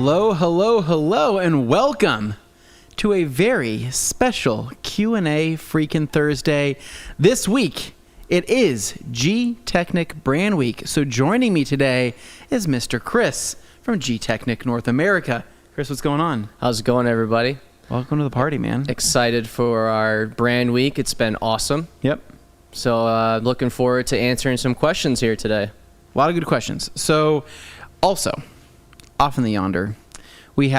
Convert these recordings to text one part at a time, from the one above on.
Hello, hello, hello, and welcome to a very special Q&A freaking Thursday. This week, it is GTECHNIQ Brand Week. So joining me today is Mr. Kris from GTECHNIQ North America. Kris, what's going on? How's it going, everybody? Welcome to the party, man. Excited for our brand week. It's been awesome. Yep. So looking forward to answering some questions here today. A lot of good questions. So also, off in the yonder, we've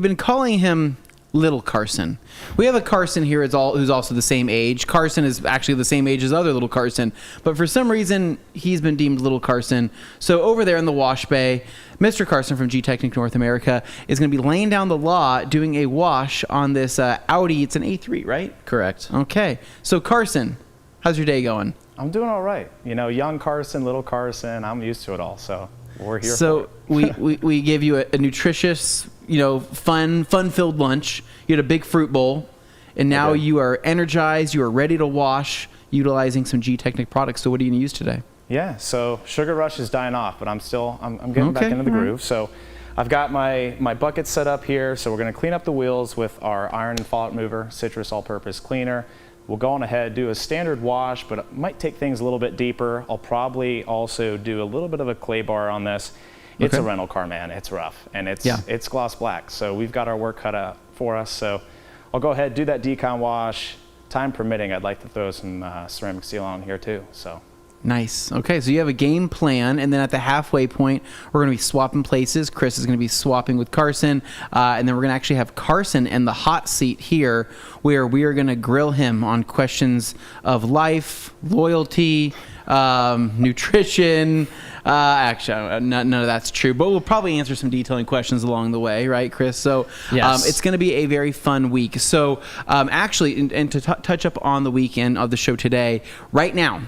been calling him Little Carson. We have a Carson here who's also the same age. Carson is actually the same age as other Little Carson, but for some reason he's been deemed Little Carson. So over there in the wash bay, Mr. Carson from GTECHNIQ North America is going to be laying down the law, doing a wash on this Audi. It's an A3, right? Correct. Okay. So Carson, how's your day going? I'm doing all right. You know, young Carson, little Carson, I'm used to it all, so we're here so for it. we gave you a nutritious, fun-filled lunch. You had a big fruit bowl, and now you are energized. You are ready to wash, utilizing some GTECHNIQ products. So what are you going to use today? Yeah, so Sugar Rush is dying off, but I'm getting back into the groove. So I've got my bucket set up here, so we're going to clean up the wheels with our iron and fallout mover, citrus all-purpose cleaner. We'll go on ahead, do a standard wash, but it might take things a little bit deeper. I'll probably also do a little bit of a clay bar on this. It's a rental car, man. It's rough, and it's gloss black. So we've got our work cut out for us. So I'll go ahead, do that decon wash. Time permitting, I'd like to throw some ceramic seal on here too. So. Nice. Okay, so you have a game plan, and then at the halfway point, we're going to be swapping places. Kris is going to be swapping with Carson, and then we're going to actually have Carson in the hot seat here, where we are going to grill him on questions of life, loyalty, nutrition. Actually, none of that's true, but we'll probably answer some detailing questions along the way, right, Kris? So yes. It's going to be a very fun week. So actually, and to touch up on the weekend of the show today, right now,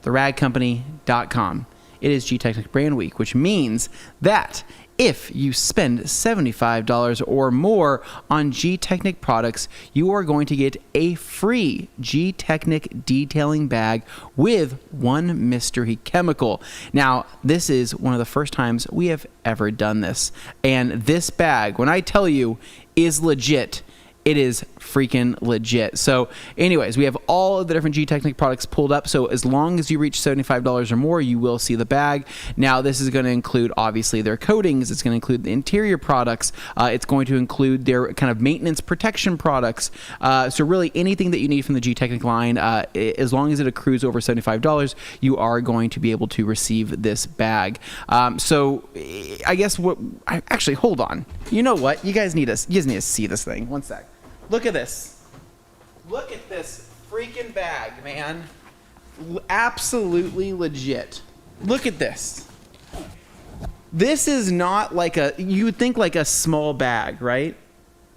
theradcompany.com. It is GTECHNIQ Brand Week, which means that if you spend $75 or more on GTECHNIQ products, you are going to get a free GTECHNIQ detailing bag with one mystery chemical. Now, this is one of the first times we have ever done this. And this bag, when I tell you, is legit. It is freaking legit. So anyways, we have all of the different GTECHNIQ products pulled up. So as long as you reach $75 or more, you will see the bag. Now, this is going to include, obviously, their coatings. It's going to include the interior products. It's going to include their kind of maintenance protection products. So really anything that you need from the GTECHNIQ line, as long as it accrues over $75, you are going to be able to receive this bag. So I guess actually, hold on. You know what? You guys need to see this thing. One sec. Look at this. Look at this freaking bag, man. Absolutely legit. Look at this. This is not like you would think like a small bag, right?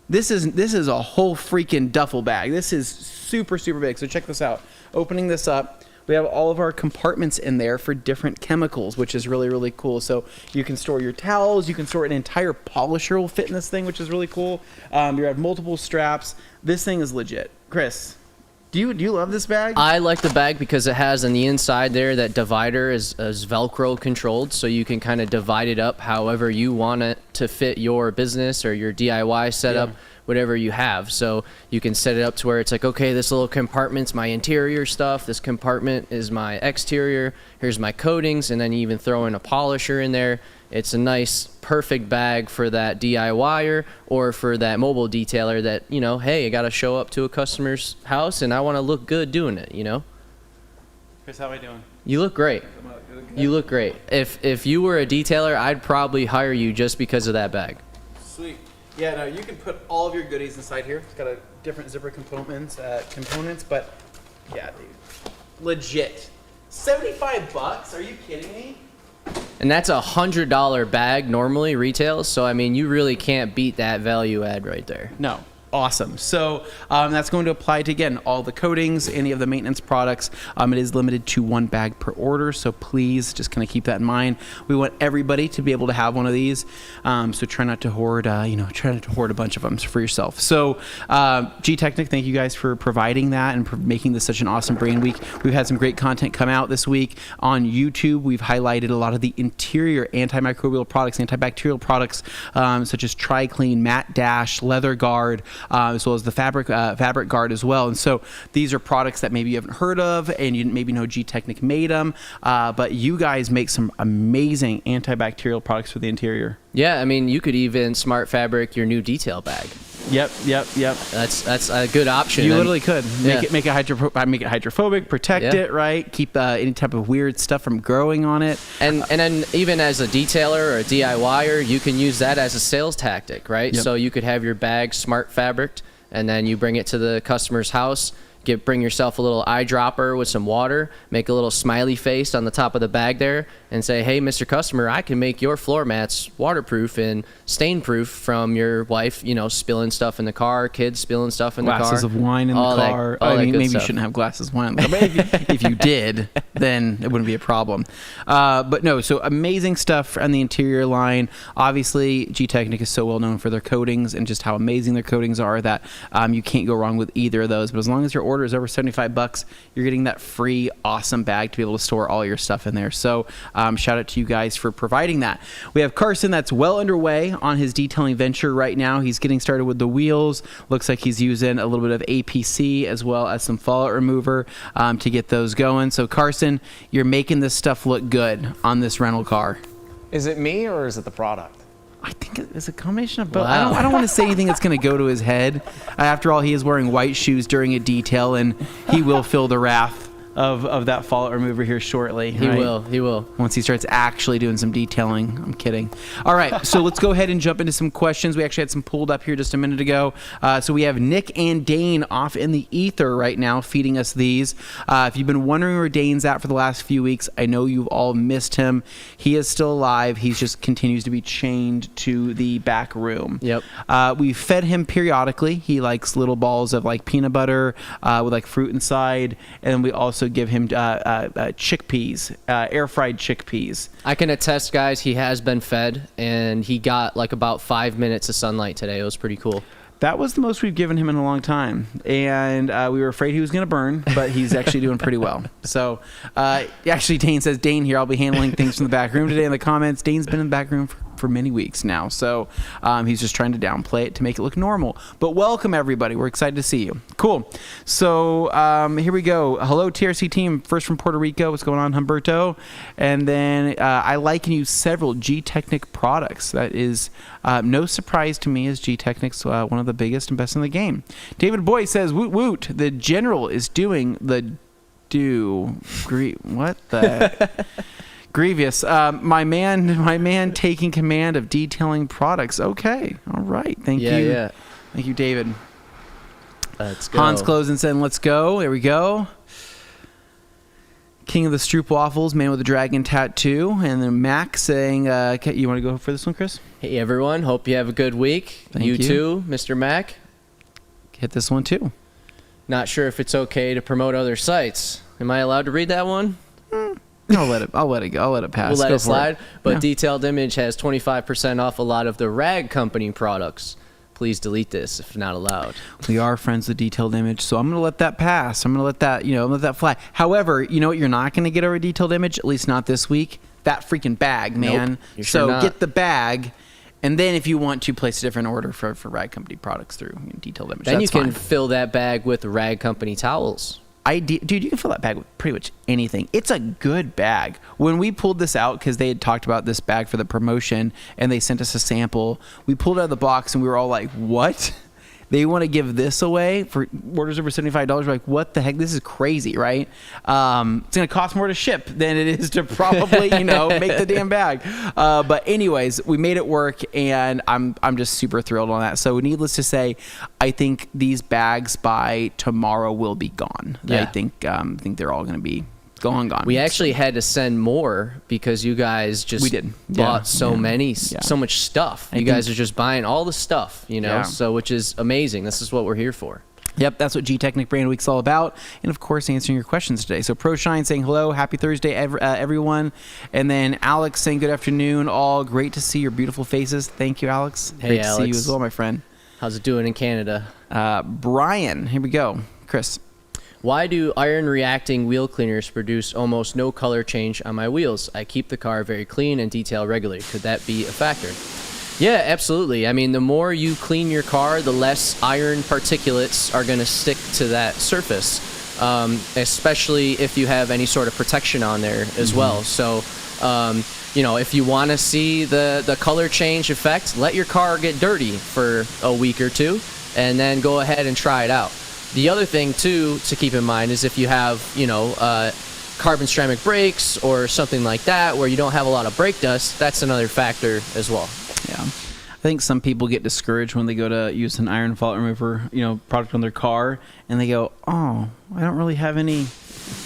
This is a whole freaking duffel bag. This is super, super big. So check this out. Opening this up, we have all of our compartments in there for different chemicals, which is really, really cool. So you can store your towels. You can store an entire polisher will fit in this thing, which is really cool. You have multiple straps. This thing is legit. Kris, do you love this bag? I like the bag because it has on the inside there that divider is Velcro controlled, so you can kind of divide it up however you want it to fit your business or your DIY setup. Whatever you have. So you can set it up to where it's like, okay, this little compartment's my interior stuff, this compartment is my exterior, here's my coatings, and then you even throw in a polisher in there. It's a nice, perfect bag for that DIYer or for that mobile detailer that, hey, I got to show up to a customer's house and I want to look good doing it, Kris, how are we doing? You look great. You look great. If you were a detailer, I'd probably hire you just because of that bag. Sweet. Yeah, no, you can put all of your goodies inside here. It's got a different zipper components, but yeah, dude, legit. $75? Are you kidding me? And that's $100 bag normally retails. So I mean, you really can't beat that value add right there. No, Awesome. So that's going to apply to, again, all the coatings, any of the maintenance products. It is limited to 1 bag per order, so please just kind of keep that in mind. We want everybody to be able to have one of these, so try not to hoard, try not to hoard a bunch of them for yourself. So GTECHNIQ, thank you guys for providing that and for making this such an awesome Brain Week. We've had some great content come out this week on YouTube. We've highlighted a lot of the interior antimicrobial products, antibacterial products, such as TriClean, Matte Dash, Leather Guard, as well as the fabric guard as well. And so these are products that maybe you haven't heard of and you didn't maybe know GTECHNIQ made them, but you guys make some amazing antibacterial products for the interior. Yeah, I mean, you could even smart fabric your new detail bag. Yep. That's a good option. You literally could Yeah. make it hydrophobic, protect it, right? Keep any type of weird stuff from growing on it. And then even as a detailer or a DIYer, you can use that as a sales tactic, right? Yep. So you could have your bag smart fabriced, and then you bring it to the customer's house. Bring yourself a little eyedropper with some water, make a little smiley face on the top of the bag there, and say, hey, Mr. Customer, I can make your floor mats waterproof and stain-proof from your wife, spilling stuff in the car, kids spilling stuff in the car. Glasses of wine in the car. I mean, maybe you shouldn't have glasses of wine in the car, but if you did, then it wouldn't be a problem. But no, so amazing stuff on the interior line. Obviously, GTECHNIQ is so well known for their coatings and just how amazing their coatings are that you can't go wrong with either of those. But as long as your order is over $75, you're getting that free awesome bag to be able to store all your stuff in there. So shout out to you guys for providing that. We have Carson that's well underway on his detailing venture right now. He's getting started with the wheels. Looks like he's using a little bit of APC as well as some fallout remover to get those going. So Carson, you're making this stuff look good on this rental car. Is it me or is it the product? I think it's a combination of both. Wow. I don't want to say anything that's going to go to his head. After all, he is wearing white shoes during a detail, and he will feel the wrath of that fallout remover here shortly. He right? will. Once he starts actually doing some detailing. I'm kidding. All right, so let's go ahead and jump into some questions. We actually had some pulled up here just a minute ago. So we have Nick and Dane off in the ether right now feeding us these. If you've been wondering where Dane's at for the last few weeks, I know you've all missed him. He is still alive. He just continues to be chained to the back room. Yep. We fed him periodically. He likes little balls of like peanut butter with like fruit inside, and then we also give him chickpeas, air fried chickpeas. I can attest, guys, he has been fed, and he got like about 5 minutes of sunlight today. It was pretty cool. That was the most we've given him in a long time, and we were afraid he was going to burn, but he's actually doing pretty well. So actually, Dane says, Dane here, I'll be handling things from the back room today in the comments. Dane's been in the back room for many weeks now, so he's just trying to downplay it to make it look normal. But welcome, everybody. We're excited to see you. Cool. So here we go. Hello, TRC team. First from Puerto Rico. What's going on, Humberto? And then I liken you several GTECHNIQ products. That is no surprise to me, as GTECHNIQ's one of the biggest and best in the game. David Boy says, woot woot, the general is doing the what the Grievous. My man taking command of detailing products. Okay. All right. Thank you. Yeah. Thank you, David. Let's go. Hans closing saying, let's go. There we go. King of the Stroop Waffles, man with a dragon tattoo. And then Mac saying, you want to go for this one, Chris? Hey, everyone. Hope you have a good week. Thank you. Too, Mr. Mac. Hit this one, too. Not sure if it's okay to promote other sites. Am I allowed to read that one? I'll let it go. I'll let it pass. We'll let Go it for slide. But Yeah. Detailed Image has 25% off a lot of the Rag Company products. Please delete this if not allowed. We are friends with Detailed Image, so I'm going to let that pass. I'm going to let that, let that fly. However, you know what you're not going to get over Detailed Image, at least not this week? That freaking bag, man. Nope, you're sure not. Get the bag, and then if you want to place a different order for Rag Company products through Detailed Image, Then that's you can fine. fill that bag with Rag Company towels. Dude, you can fill that bag with pretty much anything. It's a good bag. When we pulled this out, because they had talked about this bag for the promotion, and they sent us a sample, we pulled it out of the box, and we were all like, what? They want to give this away for orders over $75. We're like, what the heck? This is crazy, right? It's going to cost more to ship than it is to probably, make the damn bag. But anyways, we made it work, and I'm just super thrilled on that. So needless to say, I think these bags by tomorrow will be gone. Yeah. I think they're all going to be gone. We actually had to send more because you guys just bought so much stuff. You guys are just buying all the stuff, so which is amazing. This is what we're here for. Yep, that's what GTECHNIQ Brand Week's all about. And, of course, answering your questions today. So ProShine saying hello, happy Thursday, everyone. And then Alex saying good afternoon, all. Great to see your beautiful faces. Thank you, Alex. Hey, Great Alex. to see you as well, my friend. How's it doing in Canada? Brian, here we go. Chris. Why do iron reacting wheel cleaners produce almost no color change on my wheels? I keep the car very clean and detail regularly. Could that be a factor? Yeah, absolutely. I mean, the more you clean your car, the less iron particulates are going to stick to that surface, especially if you have any sort of protection on there as well. So, if you want to see the color change effect, let your car get dirty for a week or two, and then go ahead and try it out. The other thing, too, to keep in mind is if you have, carbon ceramic brakes or something like that where you don't have a lot of brake dust, that's another factor as well. Yeah. I think some people get discouraged when they go to use an iron fault remover, product on their car, and they go, oh, I don't really have any.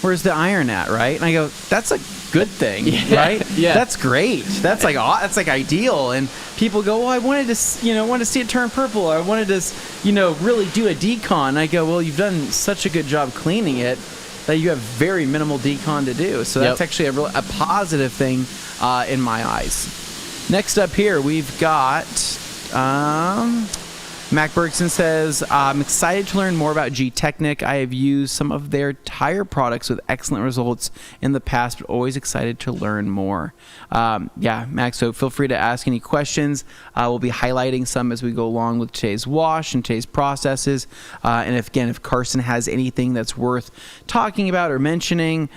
Where's the iron at, right? And I go, that's a good thing, right? Yeah. That's great. That's like ideal. And people go, well, I wanted to see it turn purple. I wanted to, really do a decon. And I go, well, you've done such a good job cleaning it that you have very minimal decon to do. So that's actually a positive thing in my eyes. Next up here, we've got Mac Bergson says, I'm excited to learn more about GTECHNIQ. I have used some of their tire products with excellent results in the past, but always excited to learn more. Mac, so feel free to ask any questions. We'll be highlighting some as we go along with today's wash and today's processes. And if Carson has anything that's worth talking about or mentioning,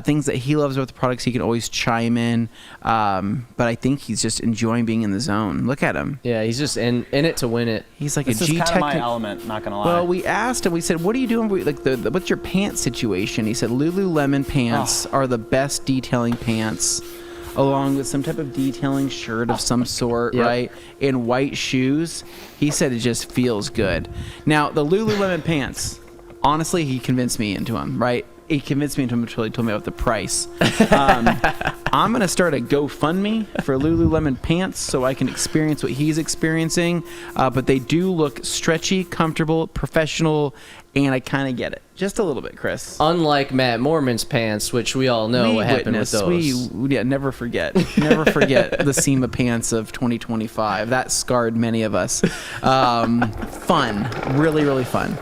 things that he loves about the products, he can always chime in. But I think he's just enjoying being in the zone. Look at him. Yeah, he's just in it to win it. He's like this a is GTECHNIQ. kind of my element, not gonna lie. Well, we asked him. We said, "What are you doing? What's your pants situation?" He said, "Lululemon pants are the best detailing pants, along with some type of detailing shirt of some sort, right? And white shoes." He said it just feels good. Now, the Lululemon pants, honestly, he convinced me into them, right? He convinced me into them until he told me about the price. I'm going to start a GoFundMe for Lululemon pants so I can experience what he's experiencing. But they do look stretchy, comfortable, professional, and I kind of get it. Just a little bit, Chris. Unlike Matt Moorman's pants, which we all know what happened with those. Never forget. Never forget the SEMA pants of 2025. That scarred many of us. Fun. Really, really fun.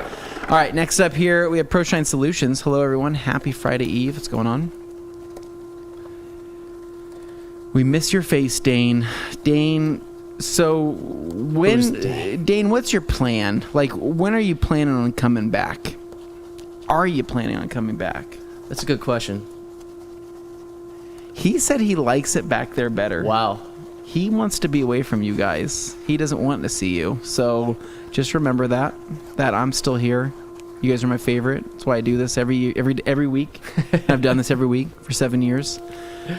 All right, next up here, we have ProShine Solutions. Hello, everyone. Happy Friday Eve. What's going on? We miss your face, Dane. Dane, so Dane, what's your plan? Like, when are you planning on coming back? Are you planning on coming back? That's a good question. He said he likes it back there better. Wow. He wants to be away from you guys. He doesn't want to see you. So just remember that I'm still here. You guys are my favorite. That's why I do this every week. I've done this every week for 7 years.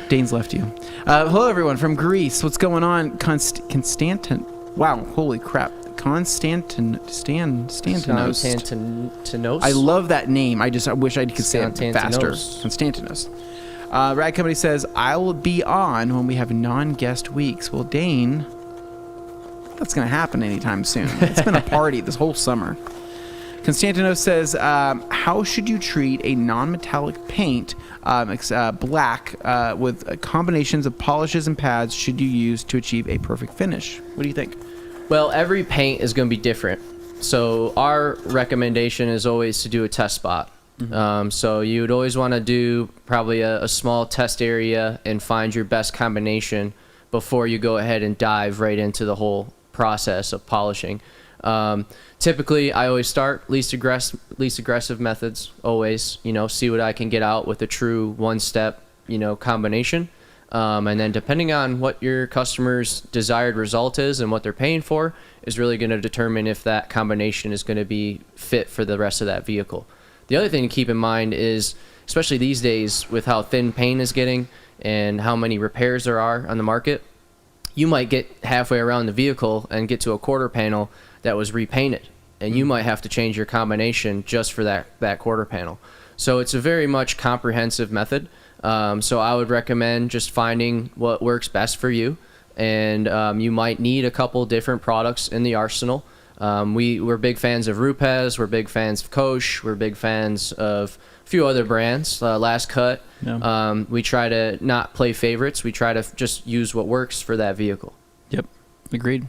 Dane's left you. Hello, everyone from Greece. What's going on? Constantin. Wow, holy crap. Constantinos. I love that name. I wish I could say it faster. Constantinos. Rad Company says, I will be on when we have non-guest weeks. Well, Dane, that's going to happen anytime soon. It's been a party this whole summer. Constantinos says, how should you treat a non-metallic paint, black, with combinations of polishes and pads should you use to achieve a perfect finish? What do you think? Well, every paint is going to be different. So our recommendation is always to do a test spot. Mm-hmm. So you would always want to do probably a small test area and find your best combination before you go ahead and dive right into the whole process of polishing. Typically, I always start least aggressive methods. Always, see what I can get out with a true one-step, combination. And then depending on what your customer's desired result is and what they're paying for is really going to determine if that combination is going to be fit for the rest of that vehicle. The other thing to keep in mind is, especially these days with how thin paint is getting and how many repairs there are on the market, you might get halfway around the vehicle and get to a quarter panel that was repainted, and you might have to change your combination just for that quarter panel. So it's a very much comprehensive method. So I would recommend just finding what works best for you. And you might need a couple different products in the arsenal. We're big fans of Rupes. We're big fans of Koch. We're big fans of a few other brands, Last Cut. Yeah. We try to not play favorites. We try to just use what works for that vehicle. Yep. Agreed.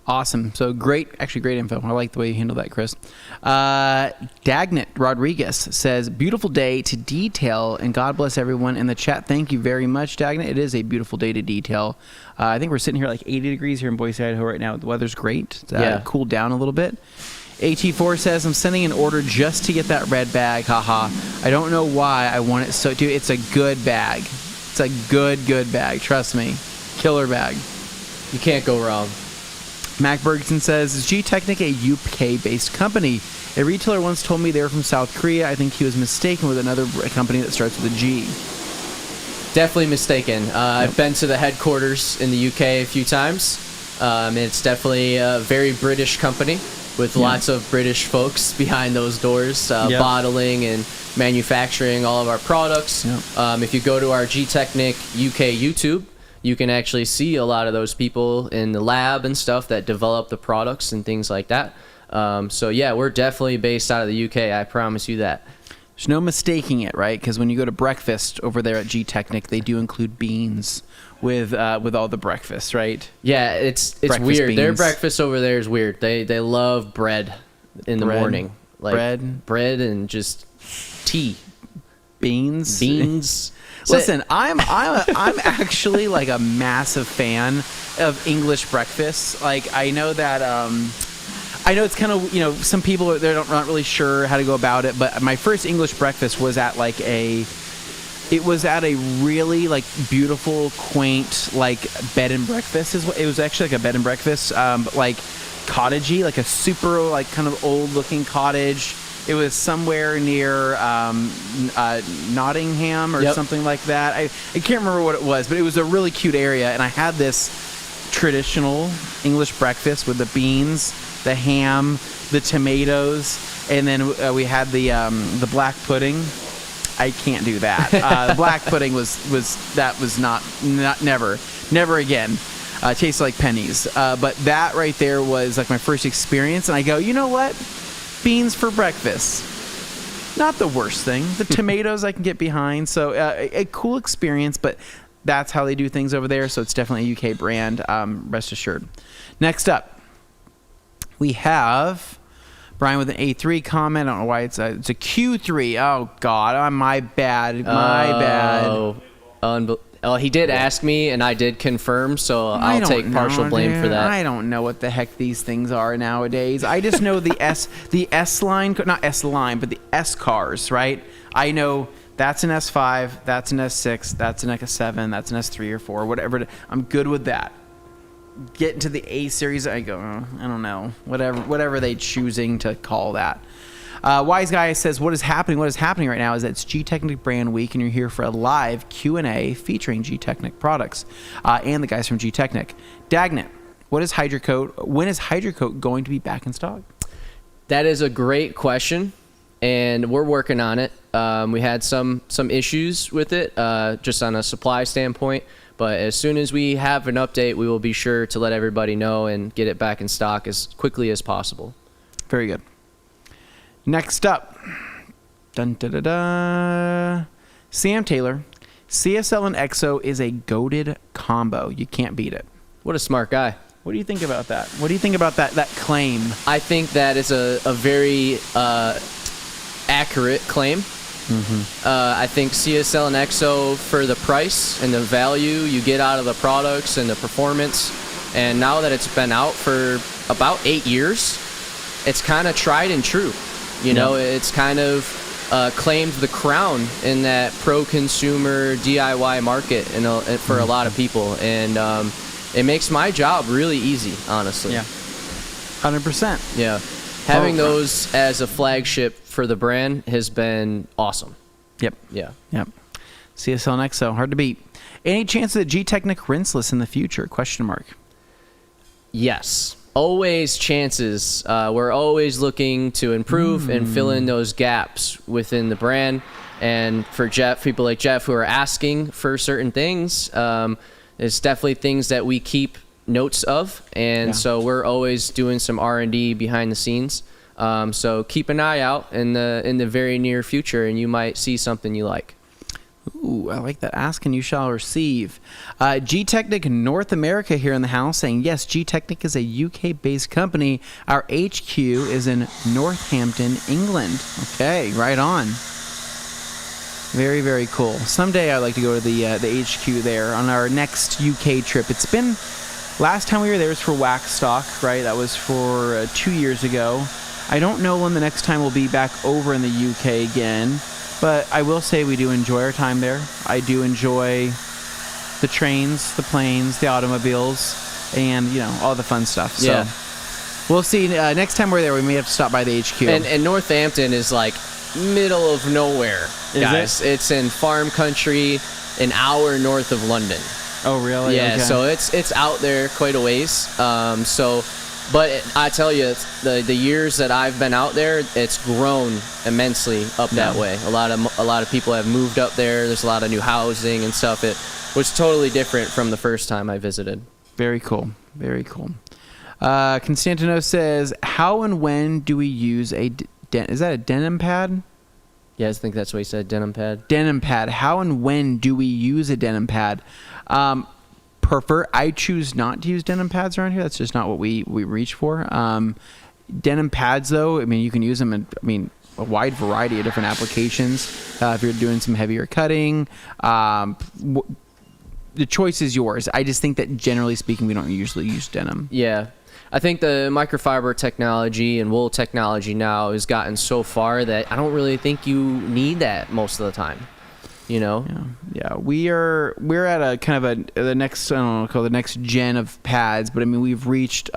Awesome. So great info. I like the way you handle that, Chris. Dagnit Rodriguez says, beautiful day to detail, and God bless everyone in the chat. Thank you very much, Dagnit. It is a beautiful day to detail. I think we're sitting here like 80 degrees here in Boise, Idaho right now. The weather's great. It's cooled down a little bit. AT4 says, I'm sending an order just to get that red bag. Haha. I don't know why I want it so, dude, it's a good bag. It's a good bag. Trust me. Killer bag. You can't go wrong. Mac Bergson says, is GTECHNIQ a UK-based company? A retailer once told me they were from South Korea. I think he was mistaken with another company that starts with a G. Definitely mistaken. I've been to the headquarters in the UK a few times. It's definitely a very British company with lots of British folks behind those doors, bottling and manufacturing all of our products. If you go to our GTECHNIQ UK YouTube, you can actually see a lot of those people in the lab and stuff that develop the products and things like that. So yeah, we're definitely based out of the UK. I promise you that. There's no mistaking it, right? Because when you go to breakfast over there at GTECHNIQ, they do include beans with all the breakfast, right? Yeah, it's Breakfast weird. beans. Their breakfast over there is weird. They love bread in the morning, like bread and just tea, beans. Listen, I'm actually like a massive fan of English breakfast. Like I know that I know it's kind of, some people they're not really sure how to go about it, but my first English breakfast was at a really like beautiful, quaint like bed and breakfast. It was actually like a bed and breakfast, but like cottagey, like a super like kind of old looking cottage. It was somewhere near Nottingham or something like that. I can't remember what it was, but it was a really cute area. And I had this traditional English breakfast with the beans, the ham, the tomatoes, and then we had the black pudding. I can't do that. The black pudding was never again. Tasted like pennies. But that right there was like my first experience. And I go, you know what? Beans for breakfast. Not the worst thing. The tomatoes I can get behind. So a cool experience, but that's how they do things over there. So it's definitely a UK brand, rest assured. Next up, we have Brian with an A3 comment. I don't know why it's a Q3. Oh, God. My bad. Oh, he did ask me, and I did confirm, so I'll take partial blame for that. I don't know what the heck these things are nowadays. I just know the S line, not S line, but the S cars, right? I know that's an S5, that's an S6, that's an S7, that's an S3 or 4, whatever. I'm good with that. Get into the A series, I go, I don't know, whatever they choosing to call that. Wise Guy says, what is happening right now is that it's GTECHNIQ Brand Week, and you're here for a live Q&A featuring GTECHNIQ products and the guys from GTECHNIQ. Dagnit, when is Hydrocoat going to be back in stock? That is a great question, and we're working on it. We had some issues with it, just on a supply standpoint, but as soon as we have an update, we will be sure to let everybody know and get it back in stock as quickly as possible. Very good. Next up, Sam Taylor, CSL and EXO is a goated combo. You can't beat it. What a smart guy. What do you think about that? What do you think about that claim? I think that is a very accurate claim. Mm-hmm. I think CSL and EXO, for the price and the value you get out of the products and the performance, and now that it's been out for about 8 years, it's kind of tried and true. You know, it's kind of claimed the crown in that pro-consumer DIY market for a lot of people. And it makes my job really easy, honestly. Yeah, 100%. Yeah. Having those as a flagship for the brand has been awesome. Yep. Yeah. Yep. CSL and EXO, hard to beat. Any chance that GTECHNIQ rinseless in the future? Question mark. Yes. always chances. We're always looking to improve and fill in those gaps within the brand. And for people like Jeff who are asking for certain things, it's definitely things that we keep notes of. And so we're always doing some R&D behind the scenes. So keep an eye out in the very near future, and you might see something you like. Ooh, I like that. Ask and you shall receive. GTECHNIQ North America here in the house saying, yes, GTECHNIQ is a UK-based company. Our HQ is in Northampton, England. Okay, right on. Very, very cool. Someday I'd like to go to the HQ there on our next UK trip. It's been, last time we were there was for Waxstock, right? That was for 2 years ago. I don't know when the next time we'll be back over in the UK again, but I will say we do enjoy our time there. I do enjoy the trains, the planes, the automobiles, and, you know, all the fun stuff. So we'll see. Next time we're there, we may have to stop by the HQ. And Northampton is like middle of nowhere, guys. It's in farm country, an hour north of London. Oh, really? Yeah, okay. so it's out there quite a ways. But I tell you, the years that I've been out there, it's grown immensely up that way. A lot of people have moved up there. There's a lot of new housing and stuff. It was totally different from the first time I visited. Very cool. Very cool. Constantino says, how and when do we use is that a denim pad? Yeah, I think that's what he said, denim pad. Denim pad. How and when do we use a denim pad? I choose not to use denim pads around here. That's just not what we reach for. Denim pads, though, I mean, you can use them in, a wide variety of different applications. If you're doing some heavier cutting, the choice is yours. I just think that generally speaking, we don't usually use denim. Yeah. I think the microfiber technology and wool technology now has gotten so far that I don't really think you need that most of the time. You know? Yeah. We're at a kind of the next, I don't know, called the next gen of pads, but I mean, we've reached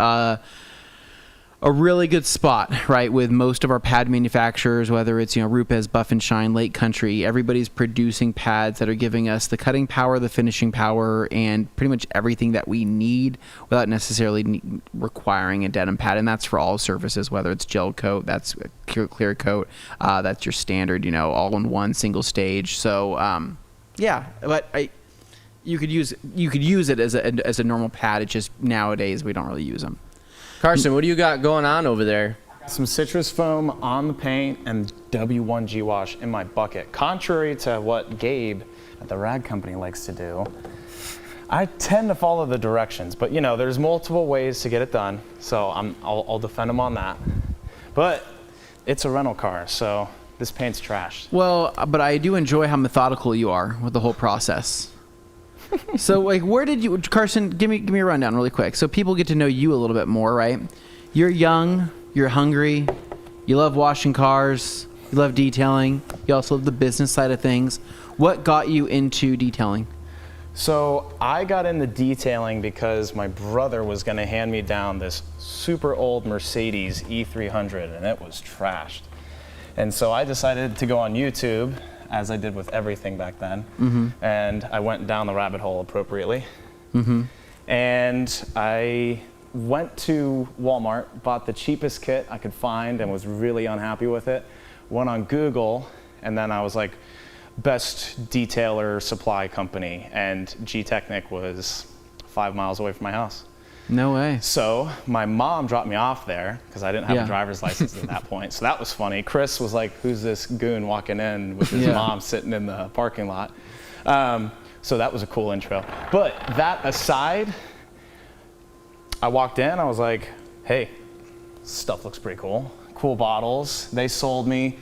a really good spot, right, with most of our pad manufacturers, whether it's, Rupes, Buff and Shine, Lake Country. Everybody's producing pads that are giving us the cutting power, the finishing power, and pretty much everything that we need without necessarily requiring a denim pad. And that's for all surfaces, whether it's gel coat, that's clear coat, that's your standard, all-in-one single stage. So, but you could use it as a normal pad. It's just nowadays we don't really use them. Carson, what do you got going on over there? Some citrus foam on the paint and W1G wash in my bucket. Contrary to what Gabe at the rag company likes to do, I tend to follow the directions, but there's multiple ways to get it done, so I'll defend him on that. But it's a rental car, so this paint's trashed. Well, but I do enjoy how methodical you are with the whole process. So, where did you, Carson, give me a rundown really quick so people get to know you a little bit more, right? You're young, you're hungry, you love washing cars, you love detailing, you also love the business side of things. What got you into detailing? So, I got into detailing because my brother was going to hand me down this super old Mercedes E300, and it was trashed. And so I decided to go on YouTube, as I did with everything back then, and I went down the rabbit hole appropriately. And I went to Walmart, bought the cheapest kit I could find and was really unhappy with it. Went on Google, and then I was like, best detailer supply company, and GTECHNIQ was 5 miles away from my house. No way. So my mom dropped me off there because I didn't have a driver's license at that point. So that was funny. Chris was like, who's this goon walking in with his mom sitting in the parking lot? So that was a cool intro. But that aside, I walked in, I was like, hey, stuff looks pretty cool. Cool bottles. They sold me.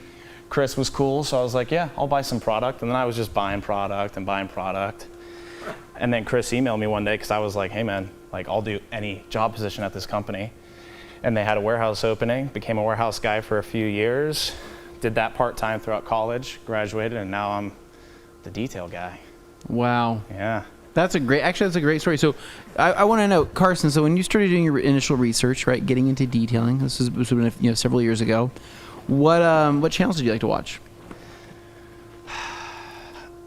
Chris was cool, so I was like, yeah, I'll buy some product. And then I was just buying product and buying product. And then Chris emailed me one day because I was like, hey man, I'll do any job position at this company. And they had a warehouse opening, became a warehouse guy for a few years, did that part-time throughout college, graduated, and now I'm the detail guy. Wow. Yeah. That's a great story. So I want to know, Carson, so when you started doing your initial research, right, getting into detailing, this was several years ago, what channels did you like to watch?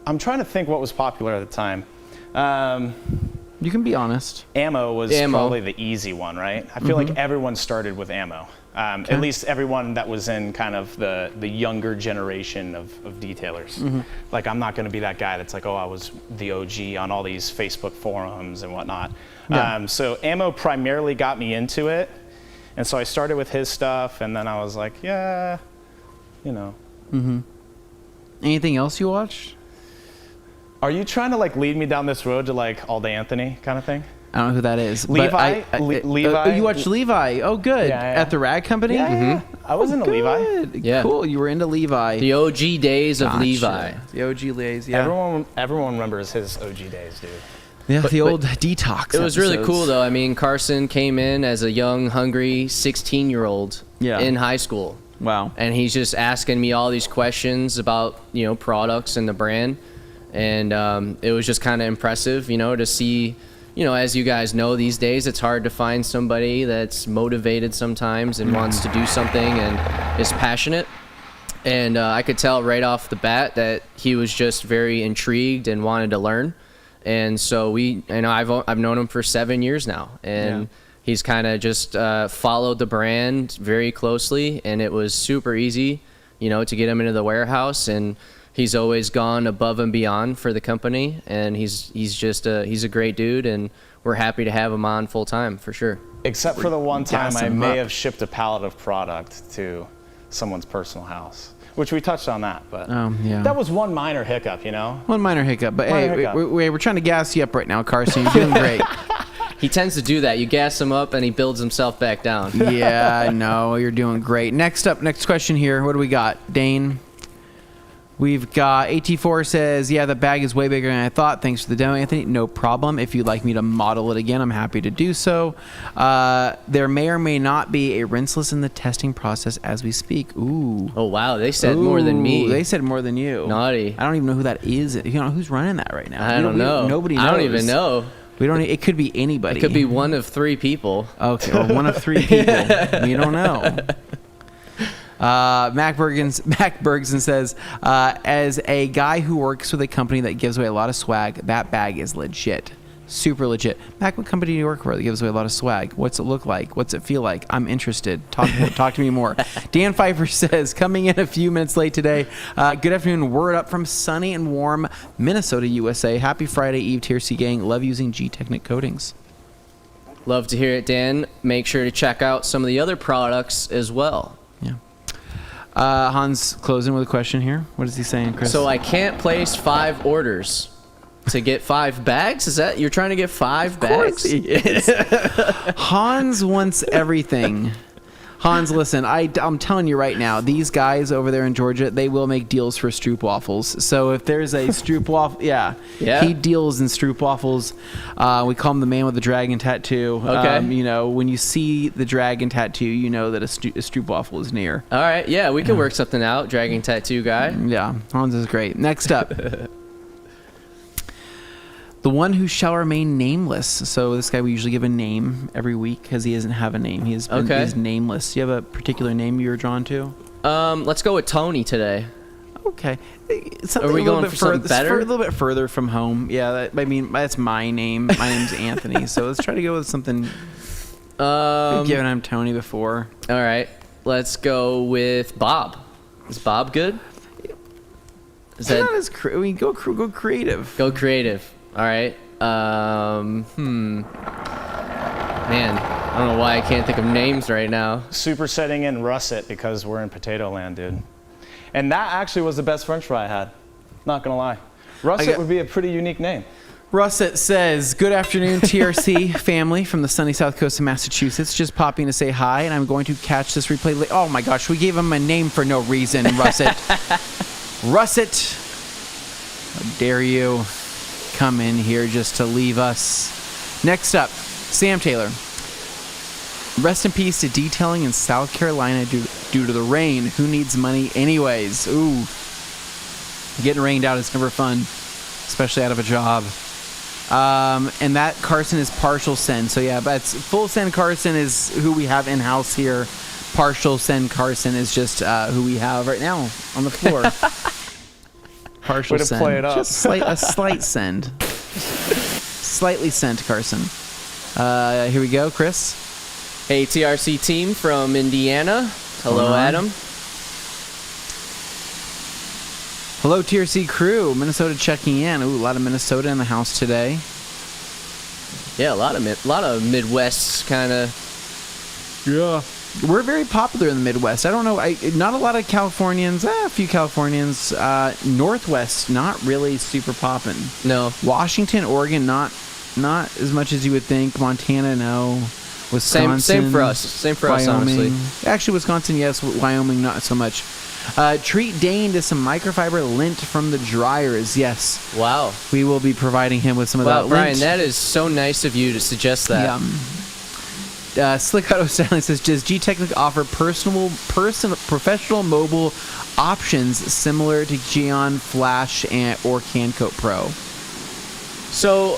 I'm trying to think what was popular at the time. You can be honest. Ammo was probably the easy one, right? I feel like everyone started with ammo. At least everyone that was in kind of the younger generation of detailers. Like, I'm not going to be that guy that's like, oh, I was the OG on all these Facebook forums and whatnot. Yeah. So ammo primarily got me into it. And so I started with his stuff, and then I was like, yeah, you know. Anything else you watched? Are you trying to like lead me down this road to like All Day Anthony kind of thing? I don't know who that is. Levi? But Levi? you watched Levi. Oh, good. Yeah, yeah. At the Rag Company? Yeah, I was into Levi. Good. Yeah. Cool. You were into Levi. The OG days of Gotcha. Levi. The OG days, yeah. Everyone remembers his OG days, dude. Yeah, the old detox. It was really episodes. cool, though. I mean, Carson came in as a young, hungry 16-year-old in high school. Wow. And he's just asking me all these questions about, you know, products and the brand. And it was just kind of impressive, you know, to see, you know, as you guys know, these days it's hard to find somebody that's motivated sometimes and wants to do something and is passionate. And I could tell right off the bat that he was just very intrigued and wanted to learn. And so I've known him for 7 years now, and he's kind of just followed the brand very closely, and it was super easy, you know, to get him into the warehouse. And he's always gone above and beyond for the company, and he's a great dude, and we're happy to have him on full time for sure. Except for the one time I gassing him may up. have shipped a pallet of product to someone's personal house, which we touched on that, but that was one minor hiccup, you know? One minor hiccup. But Minor hey, hiccup. we're trying to gas you up right now, Carson. You're doing great. He tends to do that. You gas him up, and he builds himself back down. Yeah, I know. You're doing great. Next question here. What do we got? Dane? We've got AT4 says, yeah, the bag is way bigger than I thought. Thanks for the demo, Anthony. No problem. If you'd like me to model it again, I'm happy to do so. There may or may not be a rinseless in the testing process as we speak. Ooh. Oh, wow. They said more than me. They said more than you. Naughty. I don't even know who that is. You know, who's running that right now? I don't know. Nobody knows. I don't even know. We don't. It could be anybody. It could be one of 3 people. Okay, or one of 3 people. We don't know. Mac Bergson says, as a guy who works with a company that gives away a lot of swag, that bag is legit. Super legit. Mac, what company do you work for that gives away a lot of swag? What's it look like? What's it feel like? I'm interested. Talk to me more. Dan Pfeiffer says, coming in a few minutes late today. Good afternoon. Word up from sunny and warm Minnesota, USA. Happy Friday Eve, TRC gang. Love using GTECHNIQ coatings. Love to hear it, Dan. Make sure to check out some of the other products as well. Yeah. Hans closing with a question here. What is he saying, Chris? So I can't place 5 orders to get 5 bags? Is that you're trying to get 5 bags? Of course he is. Hans wants everything. Hans, listen, I'm telling you right now, these guys over there in Georgia, they will make deals for Stroop waffles. So if there's a Stroop waffle, he deals in Stroop waffles. We call him the man with the dragon tattoo. Okay. You know, when you see the dragon tattoo, you know that a Stroop waffle is near. All right, yeah, we can work something out, dragon tattoo guy. Yeah, Hans is great. Next up. The one who shall remain nameless. So this guy, we usually give a name every week because he doesn't have a name. He's nameless. Do you have a particular name you were drawn to? Let's go with Tony today. Okay. Are we going for something better? A little bit further from home. Yeah, that's my name. My name's Anthony. So let's try to go with something. We've given him Tony before. All right. Let's go with Bob. Is Bob good? Not as go creative. Go creative. All right. Man, I don't know why I can't think of names right now. Supersetting in Russet because we're in potato land, dude. And that actually was the best French fry I had. Not gonna lie. Russet would be a pretty unique name. Russet says, good afternoon, TRC family from the sunny south coast of Massachusetts. Just popping to say hi, and I'm going to catch this replay. Oh my gosh, we gave him a name for no reason, Russet. Russet, how dare you come in here just to leave us. Next up, Sam Taylor. Rest in peace to detailing in South Carolina due to the rain. Who needs money anyways? Ooh. Getting rained out is never fun, especially out of a job. And that Carson is partial send. So yeah, but it's full send Carson is who we have in-house here. Partial send Carson is just who we have right now on the floor. Partial Way to send. play it up. Just a slight send. slightly sent, Carson. Here we go, Chris. Hey, TRC team from Indiana. Hello, Adam. Hello, TRC crew. Minnesota checking in. Ooh, a lot of Minnesota in the house today. Yeah, a lot of Midwest kind of. Yeah. We're very popular in the Midwest. I don't know. Not a lot of Californians. A few Californians. Northwest, not really super popping. No. Washington, Oregon, not as much as you would think. Montana, no. Wisconsin. Same for us. Same for us, Wyoming. honestly. Actually, Wisconsin, yes. Wyoming, not so much. Treat Dane to some microfiber lint from the dryers. Yes. Wow. We will be providing him with some of that lint. Brian, that is so nice of you to suggest that. Yeah. Slick Auto Styling says, does GTECHNIQ offer professional mobile options similar to Geon Flash or CanCoat Pro? So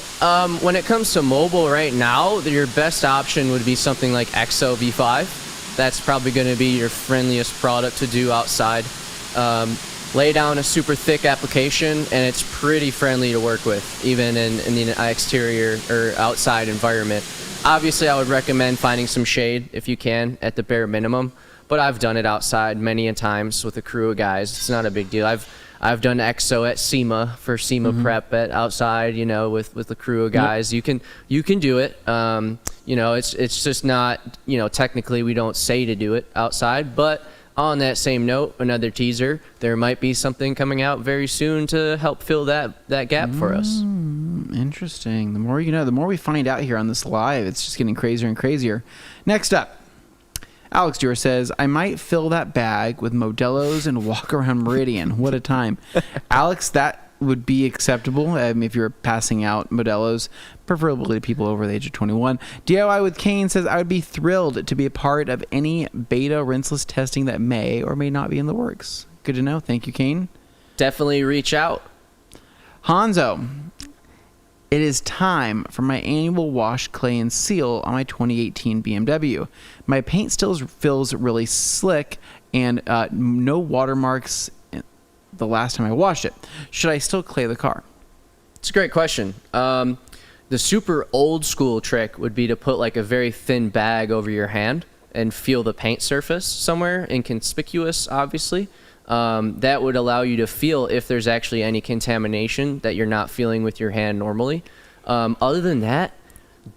when it comes to mobile right now, your best option would be something like EXO V5. That's probably going to be your friendliest product to do outside. Lay down a super thick application, and it's pretty friendly to work with, even in the exterior or outside environment. Obviously, I would recommend finding some shade if you can, at the bare minimum. But I've done it outside many a times with a crew of guys. It's not a big deal. I've done EXO at SEMA for SEMA prep at outside, with a crew of guys. Yep. You can do it. It's just not, technically we don't say to do it outside. But on that same note, another teaser, there might be something coming out very soon to help fill that gap for us. Interesting. The more you know, the more we find out here on this live. It's just getting crazier and crazier. Next up, Alex Dewar says, I might fill that bag with Modelo's and walk around Meridian. What a time. Alex, that would be acceptable if you're passing out Modelo's, preferably to people over the age of 21. DIY with Kane says, I would be thrilled to be a part of any beta rinseless testing that may or may not be in the works. Good to know. Thank you, Kane. Definitely reach out. Hanzo, it is time for my annual wash, clay, and seal on my 2018 BMW. My paint still feels really slick and no watermarks the last time I washed it. Should I still clay the car? It's a great question. The super old school trick would be to put like a very thin bag over your hand and feel the paint surface somewhere inconspicuous, obviously. That would allow you to feel if there's actually any contamination that you're not feeling with your hand normally. Other than that,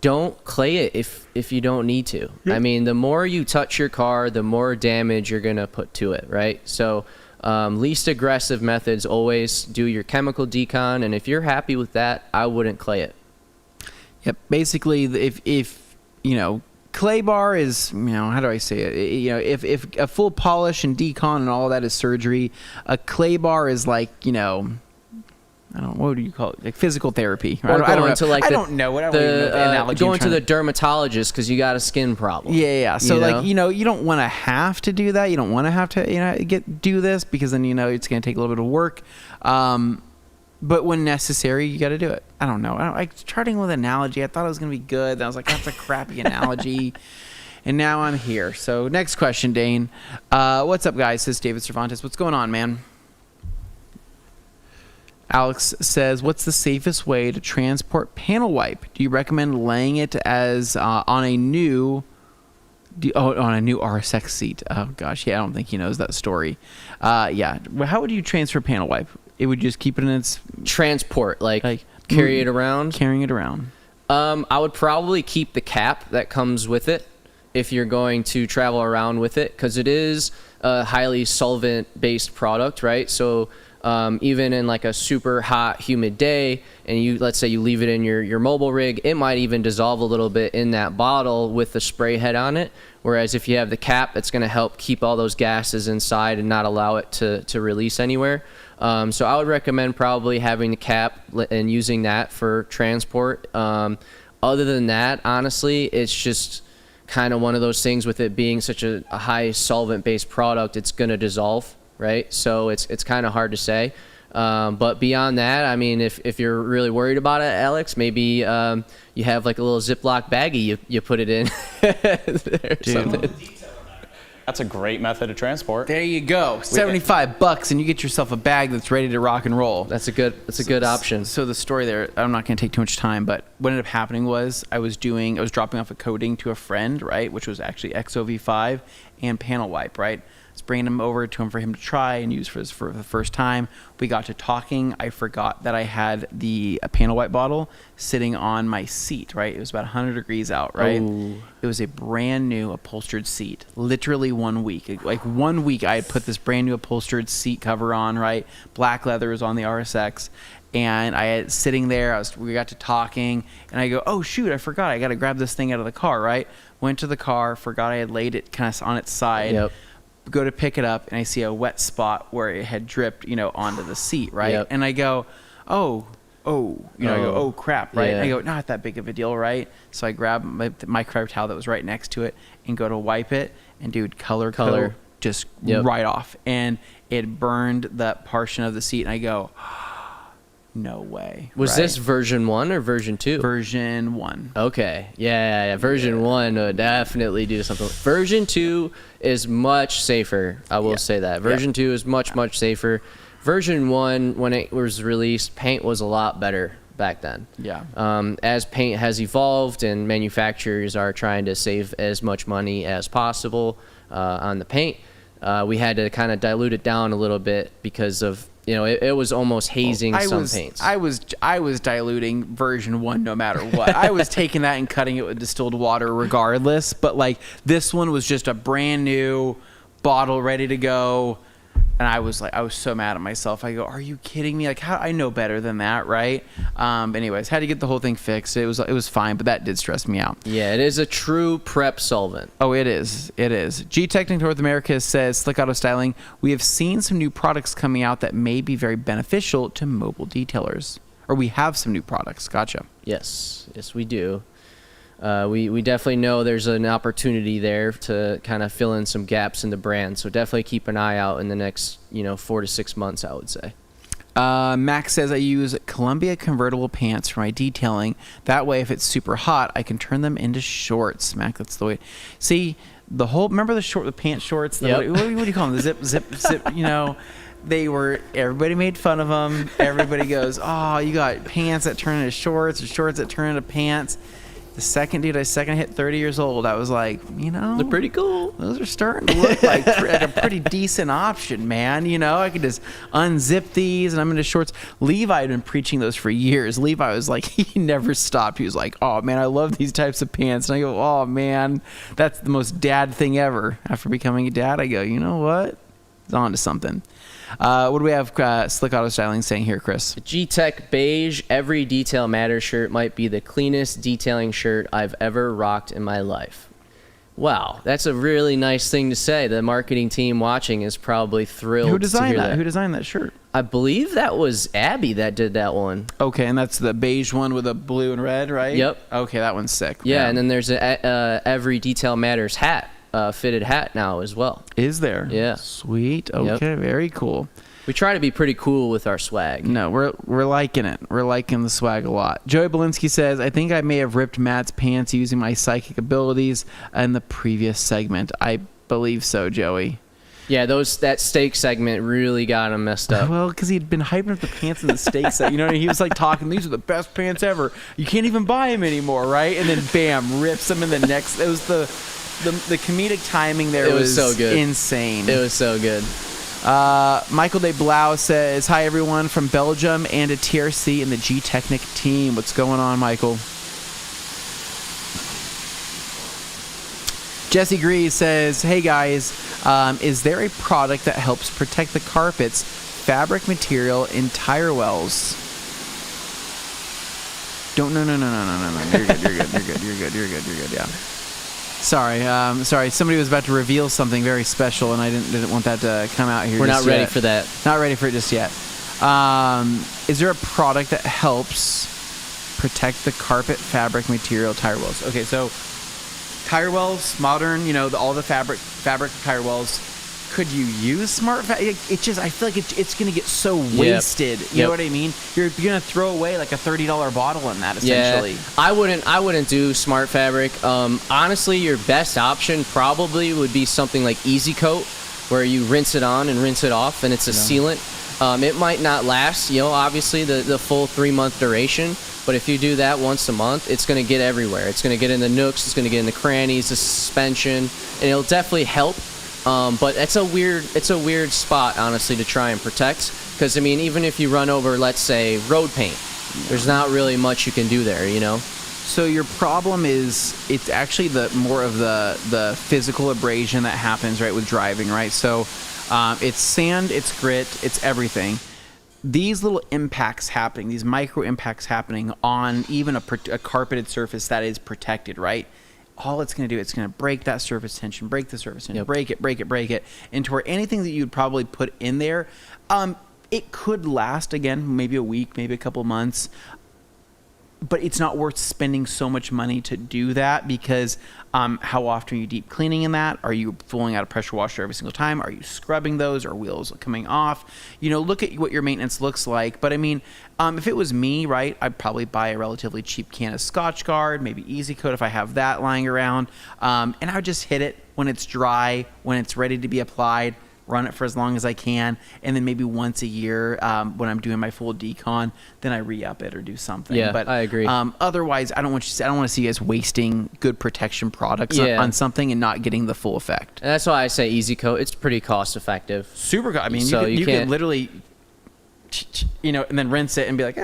don't clay it if you don't need to. Yep. I mean, the more you touch your car, the more damage you're going to put to it, right? So least aggressive methods, always do your chemical decon, and if you're happy with that, I wouldn't clay it. Yep. Basically, if clay bar is, how do I say it? If a full polish and decon and all of that is surgery, a clay bar is like, I don't know, what do you call it? Like physical therapy. Or I don't know. I don't know. Going to the dermatologist because you got a skin problem. Yeah. So you don't want to have to do that. You don't want to have to, do this because then, it's going to take a little bit of work. But when necessary, you got to do it. I don't know. I was starting with an analogy. I thought it was going to be good. Then I was like, that's a crappy analogy. And now I'm here. So next question, Dane. What's up, guys? Says David Cervantes. What's going on, man? Alex says, what's the safest way to transport panel wipe? Do you recommend laying it as on a new RSX seat? Oh, gosh. Yeah, I don't think he knows that story. Yeah. Well, how would you transfer panel wipe? It would just keep it in its... Transport, like carry it around? Carrying it around. I would probably keep the cap that comes with it if you're going to travel around with it, because it is a highly solvent-based product, right? So even in like a super hot, humid day, and let's say you leave it in your mobile rig, it might even dissolve a little bit in that bottle with the spray head on it. Whereas if you have the cap, it's going to help keep all those gases inside and not allow it to release anywhere. So I would recommend probably having the cap and using that for transport. Other than that, honestly, it's just kind of one of those things with it being such a high solvent-based product, it's going to dissolve, right? So it's kind of hard to say. But beyond that, I mean, if you're really worried about it, Alex, maybe you have like a little Ziploc baggie you put it in or something. That's a great method of transport. There you go. $75 and you get yourself a bag that's ready to rock and roll. That's a good option. So the story there, I'm not going to take too much time, but what ended up happening was I was dropping off a coating to a friend, right, which was actually XOV5 and panel wipe, right? I was bringing them over to him for him to try and use for the first time. We got to talking. I forgot that I had the panel wipe bottle sitting on my seat, right? It was about 100 degrees out, right? Oh. It was a brand new upholstered seat. Literally 1 week. Like 1 week I had put this brand new upholstered seat cover on, right? Black leather was on the RSX. And I had sitting there, we got to talking, and I go, oh shoot, I forgot. I got to grab this thing out of the car, right? Went to the car, forgot I had laid it kind of on its side. Yep. Go to pick it up, and I see a wet spot where it had dripped, onto the seat, right? Yep. And I go, I go, oh crap, right? Yeah. And I go, not that big of a deal, right? So I grab my microfiber towel that was right next to it and go to wipe it, and dude, color just right off, and it burned that portion of the seat, and I go, no way. Was this version 1 or version 2? Version 1. Okay. Yeah. Version 1 would definitely do something. Version 2 is much safer. I will say that. Version 2 is much safer. Version 1, when it was released, paint was a lot better back then. Yeah. As paint has evolved and manufacturers are trying to save as much money as possible on the paint, we had to kind of dilute it down a little bit because of it was almost hazing some paints. I was diluting version 1 no matter what. I was taking that and cutting it with distilled water regardless. But like this one was just a brand new bottle ready to go. And I was so mad at myself. I go, are you kidding me? Like, how I know better than that, right? Anyways, had to get the whole thing fixed. It was fine, but that did stress me out. Yeah, it is a true prep solvent. Oh, it is. It is. GTECHNIQ North America says, Slick Auto Styling, we have seen some new products coming out that may be very beneficial to mobile detailers. Or we have some new products. Gotcha. Yes, we do. We definitely know there's an opportunity there to kind of fill in some gaps in the brand. So definitely keep an eye out in the next 4 to 6 months, I would say. Max says I use Columbia convertible pants for my detailing. That way, if it's super hot, I can turn them into shorts. Mac, that's the way. See, remember the pants shorts? Yep. What do you call them? The zip. Everybody made fun of them. Everybody goes, oh, you got pants that turn into shorts or shorts that turn into pants. The second I hit 30 years old, I was like, they're pretty cool. Those are starting to look like a pretty decent option, man. I could just unzip these and I'm into shorts. Levi had been preaching those for years. Levi was like, he never stopped. He was like, oh man, I love these types of pants. And I go, oh man, that's the most dad thing ever. After becoming a dad, I go, you know what? It's on to something. What do we have Slick Auto Styling saying here, Chris? The G-Tech Beige Every Detail Matters shirt might be the cleanest detailing shirt I've ever rocked in my life. Wow, that's a really nice thing to say. The marketing team watching is probably thrilled Who designed to hear that. Who designed that shirt? I believe that was Abby that did that one. Okay, and that's the beige one with a blue and red, right? Yep. Okay, that one's sick. Yeah, and then there's a Every Detail Matters hat. Fitted hat now as well. Is there? Yeah. Sweet. Okay, Yep. Very cool. We try to be pretty cool with our swag. No, we're liking it. We're liking the swag a lot. Joey Belinsky says, I think I may have ripped Matt's pants using my psychic abilities in the previous segment. I believe so, Joey. Yeah, that steak segment really got him messed up. Well, because he'd been hyping up the pants in the steak set. He was like talking, these are the best pants ever. You can't even buy them anymore, right? And then bam, rips them in the next. It was the comedic timing there. It was so good. Insane. It was so good. Michael De Blau says, hi everyone from Belgium and a TRC and the GTECHNIQ team. What's going on, Michael? Jesse Grease says, hey guys, is there a product that helps protect the carpets, fabric material, and tire wells? No. You're good. Yeah. Sorry. Somebody was about to reveal something very special, and I didn't want that to come out here. We're just not ready yet. for that. Not ready for it just yet. Is there a product that helps protect the carpet, fabric, material, tire wells? Okay, so tire wells, modern, all the fabric tire wells could you use smart fabric? It just, I feel like it's going to get so wasted. You know what I mean? You're going to throw away like a $30 bottle in that, essentially. Yeah, I wouldn't do smart fabric. Honestly, your best option probably would be something like Easy Coat, where you rinse it on and rinse it off, and it's a sealant. It might not last, obviously the full 3-month duration, but if you do that once a month, it's going to get everywhere. It's going to get in the nooks, it's going to get in the crannies, the suspension, and it'll definitely help. But it's a weird spot, honestly, to try and protect, because I mean, even if you run over, let's say, road paint, there's not really much you can do there, So your problem is it's actually more of the physical abrasion that happens right with driving, right? So it's sand, it's grit, it's everything. These little impacts happening, these micro impacts happening on even a carpeted surface that is protected, right? All it's going to do, it's going to break that surface tension, break the surface tension, break it, into where anything that you'd probably put in there, it could last, again, maybe a week, maybe a couple months, but it's not worth spending so much money to do that, because how often are you deep cleaning in that? Are you pulling out a pressure washer every single time? Are you scrubbing those? Are wheels coming off? Look at what your maintenance looks like. But I mean, if it was me, right, I'd probably buy a relatively cheap can of Scotch Guard, maybe Easy Coat if I have that lying around, and I would just hit it when it's dry, when it's ready to be applied, run it for as long as I can, and then maybe once a year when I'm doing my full decon, then I re-up it or do something. Yeah, but I agree. Otherwise, I don't want to see you guys wasting good protection products on something and not getting the full effect. And that's why I say Easy Coat. It's pretty cost effective. Super. I mean, So you can literally, and then rinse it and be like,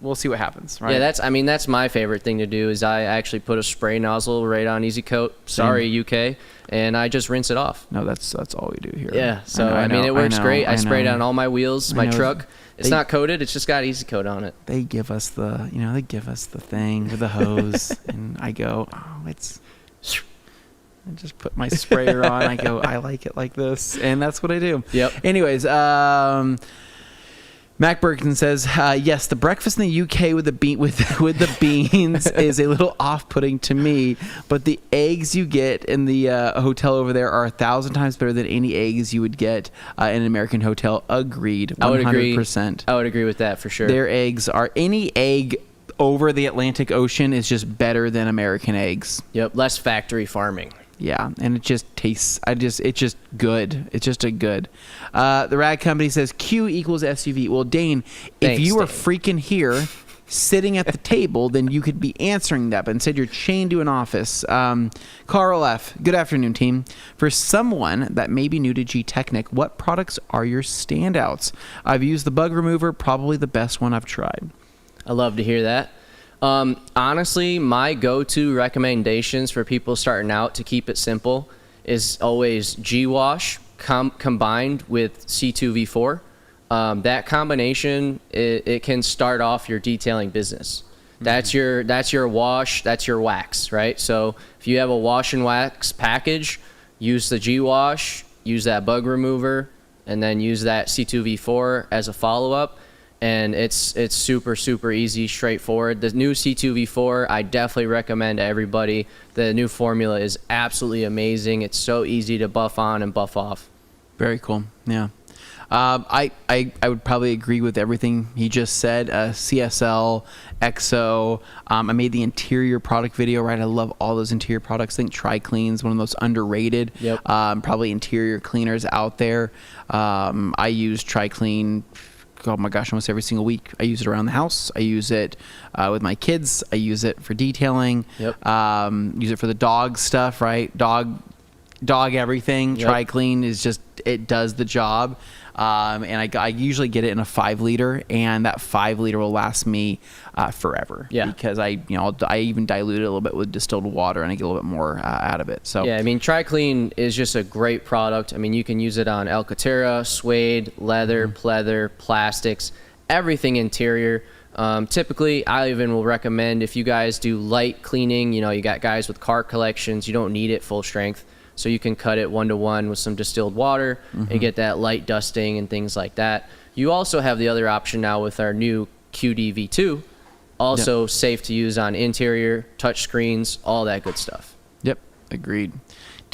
we'll see what happens. Right? Yeah, that's my favorite thing to do. Is I actually put a spray nozzle right on Easy Coat. Sorry, UK. And I just rinse it off. No, that's all we do here. Yeah, so I mean, it works great. I spray it on all my wheels, my truck. It's not coated; it's just got Easy Coat on it. They give us the thing with the hose, and I go, I just put my sprayer on. I go, I like it like this, and that's what I do. Yep. Anyways, Mac Burton says, yes, the breakfast in the UK with the beans is a little off-putting to me, but the eggs you get in the hotel over there are 1,000 times better than any eggs you would get in an American hotel. Agreed, 100%. I would agree with that for sure. Their eggs are, any egg over the Atlantic Ocean is just better than American eggs. Yep, less factory farming. Yeah, and it just tastes, it's just good. It's just a good. The Rag Company says Q equals SUV. Well, Dane, if you were freaking here sitting at the table, then you could be answering that, but instead you're chained to an office. Carl F., good afternoon, team. For someone that may be new to GTECHNIQ, what products are your standouts? I've used the bug remover, probably the best one I've tried. I love to hear that. Honestly, my go-to recommendations for people starting out to keep it simple is always G-Wash combined with C2V4. That combination, it can start off your detailing business. That's your wash, that's your wax, right? So if you have a wash and wax package, use the G-Wash, use that bug remover, and then use that C2V4 as a follow-up. And it's super, super easy, straightforward. The new C2V4, I definitely recommend to everybody. The new formula is absolutely amazing. It's so easy to buff on and buff off. Very cool. Yeah. I would probably agree with everything he just said. CSL, EXO. I made the interior product video, right? I love all those interior products. I think TriClean is one of the most underrated probably interior cleaners out there. I use TriClean, oh my gosh, almost every single week. I use it around the house. I use it with my kids. I use it for detailing. Use it for the dog stuff, right? Dog everything. TriClean is just, it does the job. And I usually get it in a 5 liter, and that 5 liter will last me forever. Yeah. Because I even dilute it a little bit with distilled water, and I get a little bit more out of it. So yeah, I mean, TriClean is just a great product. I mean, you can use it on Alcantara, suede, leather, pleather, plastics, everything interior. Typically, I even will recommend if you guys do light cleaning, you got guys with car collections, you don't need it full strength. So you can cut it 1-to-1 with some distilled water and get that light dusting and things like that. You also have the other option now with our new QD-V2, also safe to use on interior, touch screens, all that good stuff. Yep, agreed.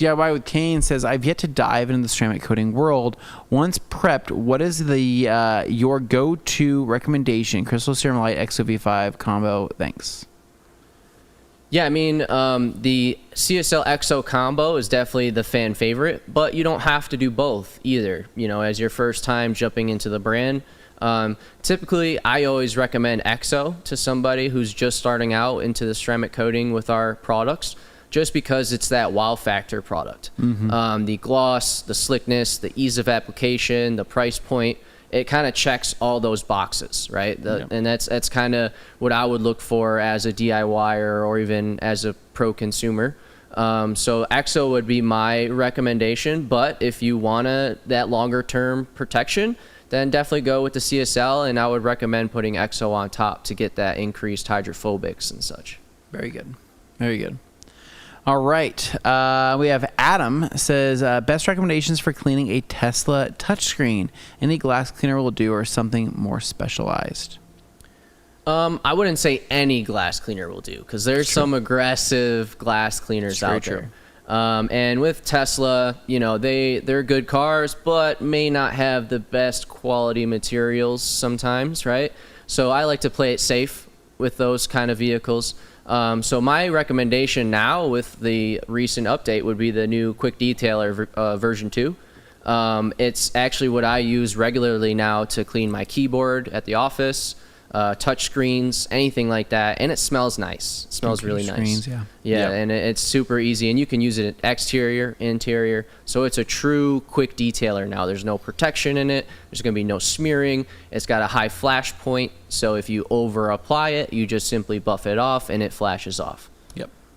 DIY with Kane says, I've yet to dive into the ceramic coating world. Once prepped, what is the your go-to recommendation? Crystal Ceramite XO-V5 combo. Thanks. Yeah, I mean, the CSL XO combo is definitely the fan favorite, but you don't have to do both either. You know, as your first time jumping into the brand, typically I always recommend XO to somebody who's just starting out into the ceramic coating with our products, just because it's that wow factor product. The gloss, the slickness, the ease of application, the price point, it kind of checks all those boxes, right? And that's kind of what I would look for as a DIYer or even as a pro consumer. So XO would be my recommendation, but if you want that longer term protection, then definitely go with the CSL, and I would recommend putting XO on top to get that increased hydrophobics and such. Very good. Very good. All right. We have Adam says, best recommendations for cleaning a Tesla touchscreen. Any glass cleaner will do, or something more specialized? I wouldn't say any glass cleaner will do, because there's some aggressive glass cleaners out there. And with Tesla, you know, they're good cars, but may not have the best quality materials sometimes, right? So I like to play it safe with those kind of vehicles. So my recommendation now with the recent update would be the new Quick Detailer version 2. It's actually what I use regularly now to clean my keyboard at the office, touch screens, anything like that, and it smells nice. It smells really nice. Yeah, and it's super easy, and you can use it exterior, interior. So it's a true quick detailer now. There's no protection in it. There's going to be no smearing. It's got a high flash point, so if you over apply it, you just simply buff it off, and it flashes off.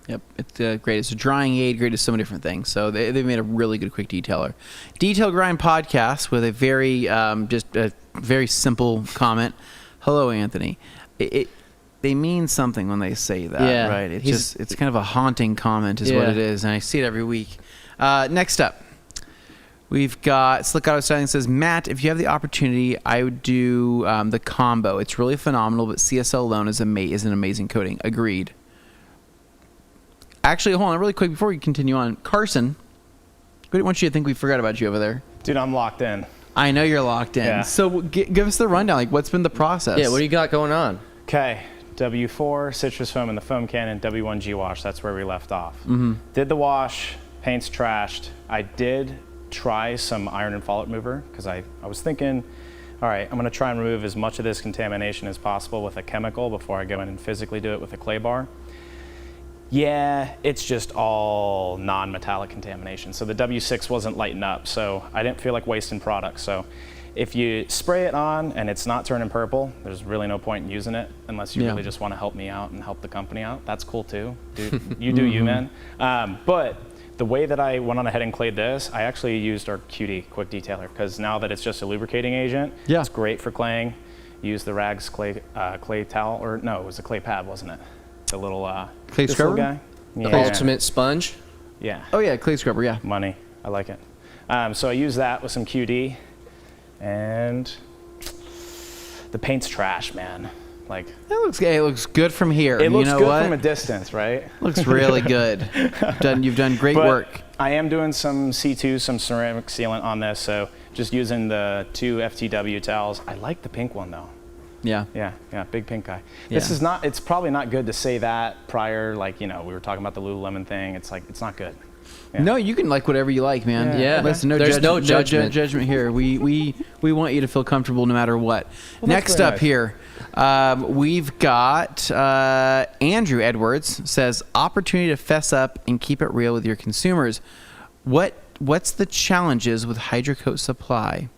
Yep, it's great. It's a drying aid, great at so many different things. So they've made a really good quick detailer. Detail Grind podcast with a very just a very simple comment. Hello, Anthony. They mean something when they say that, right? It's kind of a haunting comment is what it is, and I see it every week. Next up, we've got Slick Auto Styling says, Matt, if you have the opportunity, I would do the combo. It's really phenomenal, but CSL alone is an amazing coating. Agreed. Actually, hold on really quick before we continue on. Carson, we didn't want you to think we forgot about you over there. Dude, I'm locked in. I know you're locked in. Yeah. So give us the rundown. Like, what's been the process? Yeah, what do you got going on? Okay, W4 citrus foam in the foam cannon, W1 G-wash. That's where we left off. Did the wash, paint's trashed. I did try some iron and fallout remover because I was thinking, all right, I'm going to try and remove as much of this contamination as possible with a chemical before I go in and physically do it with a clay bar. Yeah, it's just all non-metallic contamination. So the W6 wasn't lighting up, so I didn't feel like wasting product. So if you spray it on and it's not turning purple, there's really no point in using it unless you really just want to help me out and help the company out. That's cool too. Dude, you do you, man. But the way that I went on ahead and clayed this, I actually used our QD, Quick Detailer, because now that it's just a lubricating agent, it's great for claying. Use the Rags clay towel, or no, it was a clay pad, wasn't it? The little clay scrubber guy. The ultimate sponge. Yeah. Oh yeah, clay scrubber. Yeah. Money. I like it. So I use that with some QD, and the paint's trash, man. Like it looks good from here. It looks good from a distance, right? Looks really good. You've done great work. I am doing some C2, some ceramic sealant on this, so just using the 2 FTW towels. I like the pink one though. Yeah, big pink guy. This is not, it's probably not good to say that prior, like, you know, we were talking about the Lululemon thing. It's like, it's not good. Yeah. No, you can like whatever you like, man. Yeah. Listen, There's no judgment. No judgment here. We want you to feel comfortable no matter what. Well, next up here, we've got Andrew Edwards says, opportunity to fess up and keep it real with your consumers. What's the challenges with Hydrocoat supply?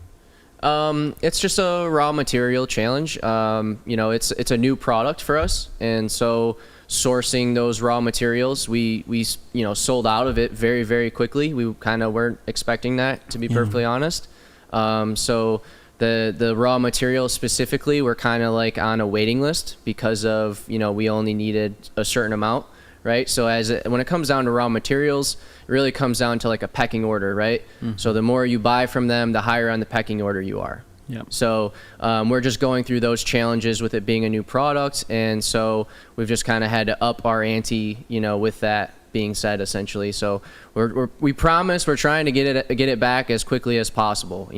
It's just a raw material challenge. You know, it's a new product for us, and so sourcing those raw materials, we you know, sold out of it very, very quickly. We kind of weren't expecting that, to be perfectly honest. So the raw materials specifically, we're kind of like on a waiting list because of, you know, we only needed a certain amount, right? So when it comes down to raw materials, it really comes down to like a pecking order, right? So the more you buy from them, the higher on the pecking order you are. So we're just going through those challenges with it being a new product, and so we've just kind of had to up our ante, you know, with that being said essentially. So we promise we're trying to get it back as quickly as possible.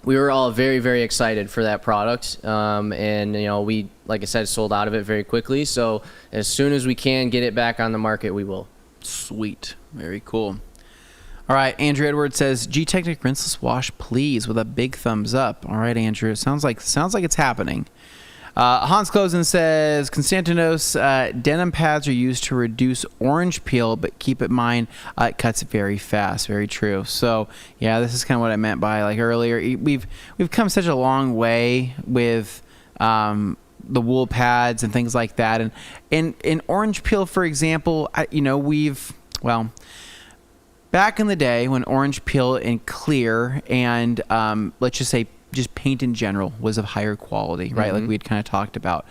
We were all very, very excited for that product, and we, like I said, sold out of it very quickly. So as soon as we can get it back on the market, we will. Sweet, very cool. All right, Andrew Edwards says, GTECHNIQ rinseless wash, please, with a big thumbs up. All right, Andrew, sounds like it's happening. Hans Klosen says, Konstantinos, denim pads are used to reduce orange peel, but keep in mind it cuts very fast. Very true. So yeah, this is kind of what I meant by like earlier. We've come such a long way with the wool pads and things like that, and in orange peel, for example, back in the day when orange peel and clear and let's just say just paint in general was of higher quality, right? Like we had kind of talked about.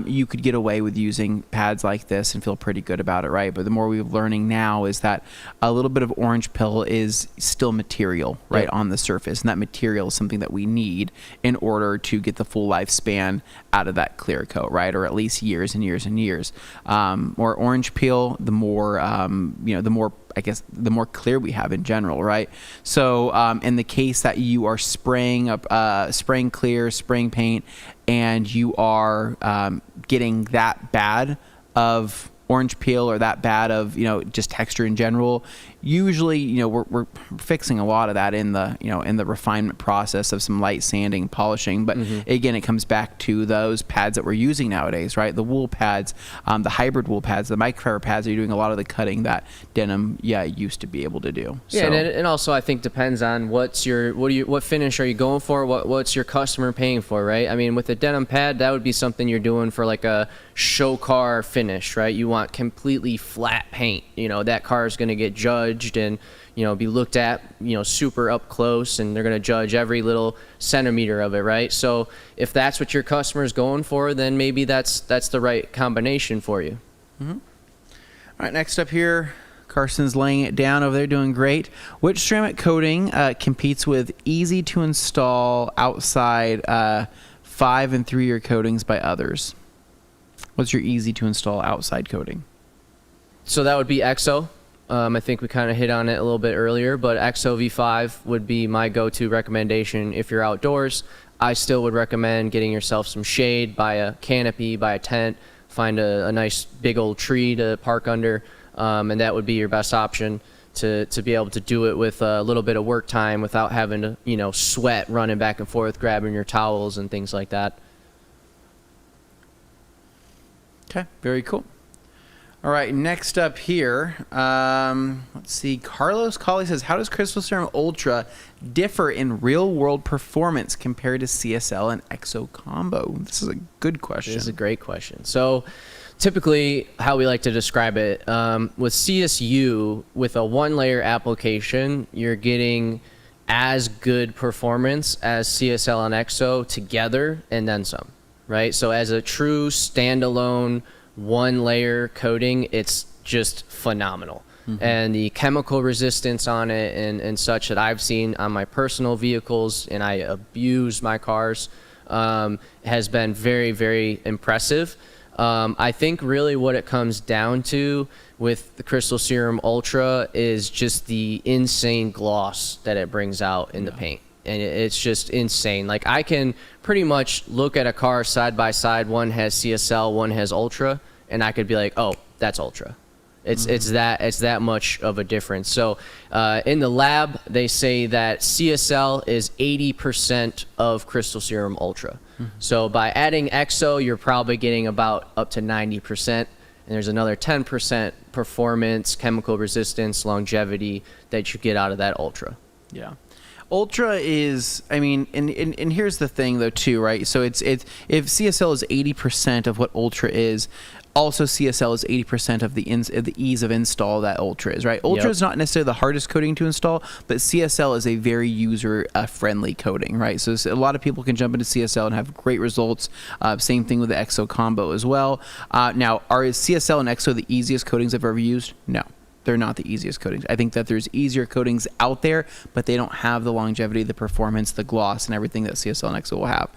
You could get away with using pads like this and feel pretty good about it, right? But the more we're learning now is that a little bit of orange peel is still material, right, on the surface. And that material is something that we need in order to get the full lifespan out of that clear coat, right? Or at least years and years and years. More orange peel, the more, the more clear we have in general, right? So in the case that you are spraying clear, spraying paint, and you are getting that bad of orange peel or that bad of just texture in general, usually we're fixing a lot of that in the refinement process of some light sanding, polishing. But again, it comes back to those pads that we're using nowadays, right? The wool pads, the hybrid wool pads, the microfiber pads are doing a lot of the cutting that denim used to be able to do. Yeah, so, and also I think depends on what finish are you going for, what's your customer paying for, right? I mean, with a denim pad, that would be something you're doing for like a show car finish, right? You want completely flat paint. That car is going to get judged and be looked at super up close, and they're going to judge every little centimeter of it, right? So if that's what your customer is going for, then maybe that's the right combination for you. All right, next up here, Carson's laying it down over there, doing great. Which ceramic coating competes with easy to install outside 5 and 3 year coatings by others? What's your easy to install outside coating? So that would be EXO. I think we kind of hit on it a little bit earlier, but EXO V5 would be my go-to recommendation if you're outdoors. I still would recommend getting yourself some shade, buy a canopy, buy a tent, find a nice big old tree to park under, and that would be your best option to be able to do it with a little bit of work time without having to sweat running back and forth, grabbing your towels and things like that. Okay, very cool. All right, next up here, let's see. Carlos Colley says, how does Crystal Serum Ultra differ in real-world performance compared to CSL and EXO combo? This is a good question. This is a great question. So typically how we like to describe it, with CSU, with a one-layer application, you're getting as good performance as CSL and EXO together and then some, right? So as a true standalone one layer coating, it's just phenomenal. And the chemical resistance on it and such that I've seen on my personal vehicles, and I abuse my cars, has been very, very impressive. I think really what it comes down to with the Crystal Serum Ultra is just the insane gloss that it brings out in the paint. And it's just insane. Like, I can pretty much look at a car side by side. One has CSL, one has Ultra, and I could be like, oh, that's Ultra. It's that much of a difference. So in the lab, they say that CSL is 80% of Crystal Serum Ultra. So by adding EXO, you're probably getting about up to 90%. And there's another 10% performance, chemical resistance, longevity that you get out of that Ultra. Yeah. Ultra is, I mean, and here's the thing though too, right? So it's if CSL is 80% of what Ultra is, also CSL is 80% of the ease of install that Ultra is, right? Ultra is not necessarily the hardest coating to install, but CSL is a very user friendly coating, right? So a lot of people can jump into CSL and have great results. Same thing with the EXO combo as well. Now, are CSL and EXO the easiest coatings I've ever used? No. they're not the easiest coatings. I think that there's easier coatings out there, but they don't have the longevity, the performance, the gloss, and everything that CSL and EXO will have.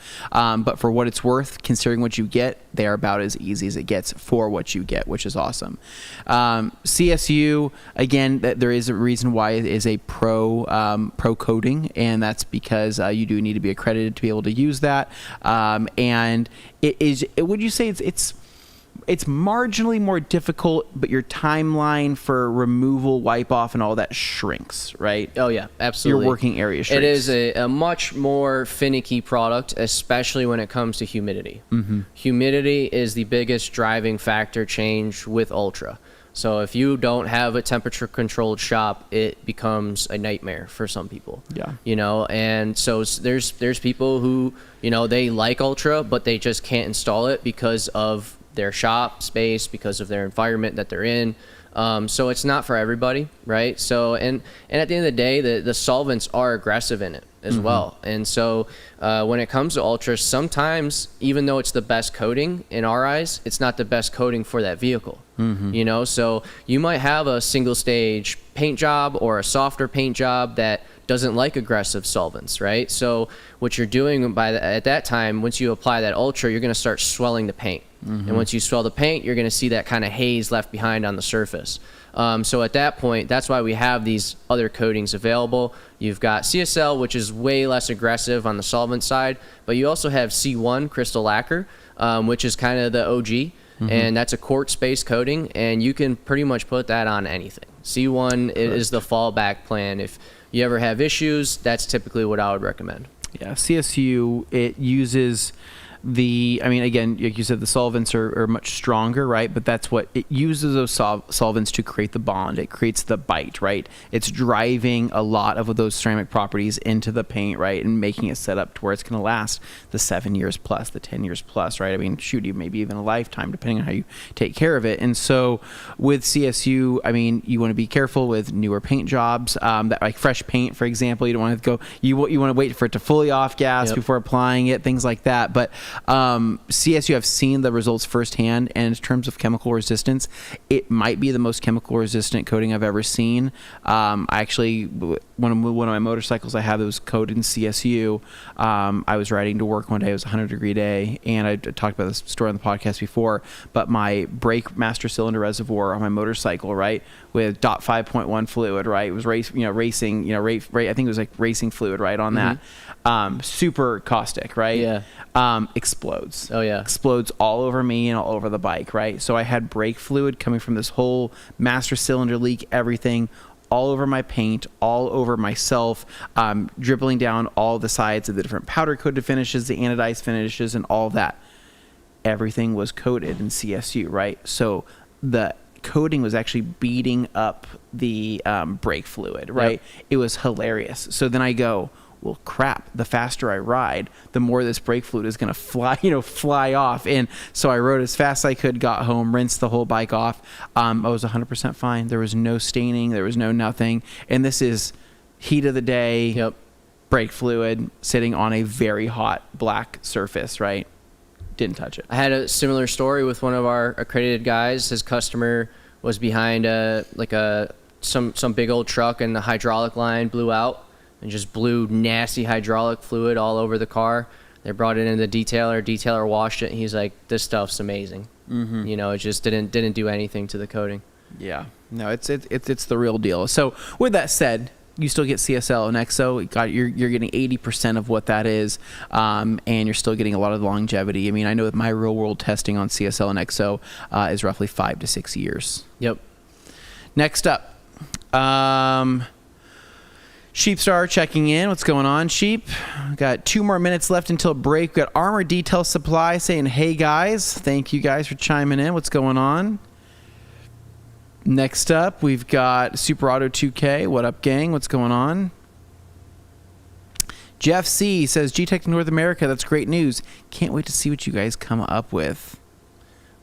But for what it's worth, considering what you get, they are about as easy as it gets for what you get, which is awesome. CSU, again, there is a reason why it is a pro coating, and that's because you do need to be accredited to be able to use that. And it is, would you say it's marginally more difficult, but your timeline for removal, wipe off, and all that shrinks, right? Oh yeah, absolutely. Your working area shrinks. It is a much more finicky product, especially when it comes to humidity. Humidity is the biggest driving factor change with Ultra. So if you don't have a temperature controlled shop, it becomes a nightmare for some people. Yeah. You know, and so there's people who, you know, they like Ultra, but they just can't install it because of their shop space, because of their environment that they're in. So it's not for everybody, right? So and at the end of the day, the solvents are aggressive in it as well. And so when it comes to Ultra, sometimes even though it's the best coating in our eyes, it's not the best coating for that vehicle. You know, so you might have a single stage paint job or a softer paint job that doesn't like aggressive solvents, right? So what you're doing at that time, once you apply that Ultra, you're going to start swelling the paint. And once you swell the paint, you're going to see that kind of haze left behind on the surface. So at that point, that's why we have these other coatings available. You've got CSL, which is way less aggressive on the solvent side, but you also have C1 crystal lacquer, which is kind of the OG. And that's a quartz-based coating, and you can pretty much put that on anything. C1 is the fallback plan. If you ever have issues, that's typically what I would recommend. Yeah, CSU, it uses I mean, again, like you said, the solvents are much stronger, right? But that's what it uses, those solvents to create the bond. It creates the bite, right? It's driving a lot of those ceramic properties into the paint, right? And making it set up to where it's going to last the 7 years plus, the 10 years plus, right? I mean, shoot, maybe even a lifetime, depending on how you take care of it. And so with CSU, I mean, you want to be careful with newer paint jobs, that like fresh paint, for example. You don't want to go, you want to wait for it to fully off gas before applying it, things like that. But CSU, I've seen the results firsthand, and in terms of chemical resistance, it might be the most chemical resistant coating I've ever seen. I actually, one of my motorcycles I have that was coated in CSU, I was riding to work one day. It was a 100-degree day, and I talked about this story on the podcast before, but my brake master cylinder reservoir on my motorcycle, right, with DOT 5.1 fluid, right, it was racing, I think it was like racing fluid, right, on that. Super caustic, right? Yeah. Explodes. Oh yeah. Explodes all over me and all over the bike, right? So I had brake fluid coming from this whole master cylinder leak, everything, all over my paint, all over myself, dribbling down all the sides of the different powder coated finishes, the anodized finishes, and all of that. Everything was coated in CSU, right? So the coating was actually beating up the brake fluid, right? Yep. It was hilarious. So then I go, well, crap, the faster I ride, the more this brake fluid is going to fly off. And so I rode as fast as I could, got home, rinsed the whole bike off. I was 100% fine. There was no staining. There was no nothing. And this is heat of the day, brake fluid sitting on a very hot black surface, right? Didn't touch it. I had a similar story with one of our accredited guys. His customer was behind some big old truck, and the hydraulic line blew out and just blew nasty hydraulic fluid all over the car. They brought it into the detailer washed it, and he's like, this stuff's amazing. You know, it just didn't do anything to the coating. Yeah, no, it's the real deal. So with that said, you still get CSL and EXO. You're getting 80% of what that is, and you're still getting a lot of longevity. I mean, I know that my real world testing on CSL and EXO is roughly 5 to 6 years. Yep. Next up, Sheepstar checking in. What's going on, Sheep? Got 2 more minutes left until break. We got Armor Detail Supply saying, hey guys, thank you guys for chiming in. What's going on? Next up, we've got Super Auto 2K. What up, gang? What's going on? Jeff C says, GTECH North America. That's great news. Can't wait to see what you guys come up with.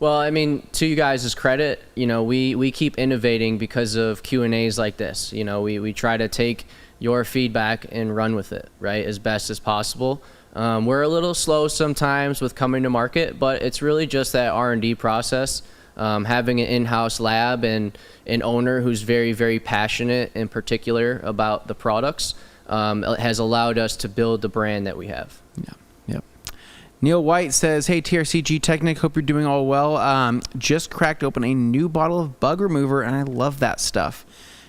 Well, I mean, to you guys' credit, you know, we keep innovating because of Q&As like this. You know, we try to take your feedback and run with it, right, as best as possible. We're a little slow sometimes with coming to market, but it's really just that R&D process. Having an in-house lab and an owner who's very, very passionate and particular about the products has allowed us to build the brand that we have. Yeah. Yep. Neil White says, "Hey, TRC GTECHNIQ, hope you're doing all well. Just cracked open a new bottle of bug remover, and I love that stuff."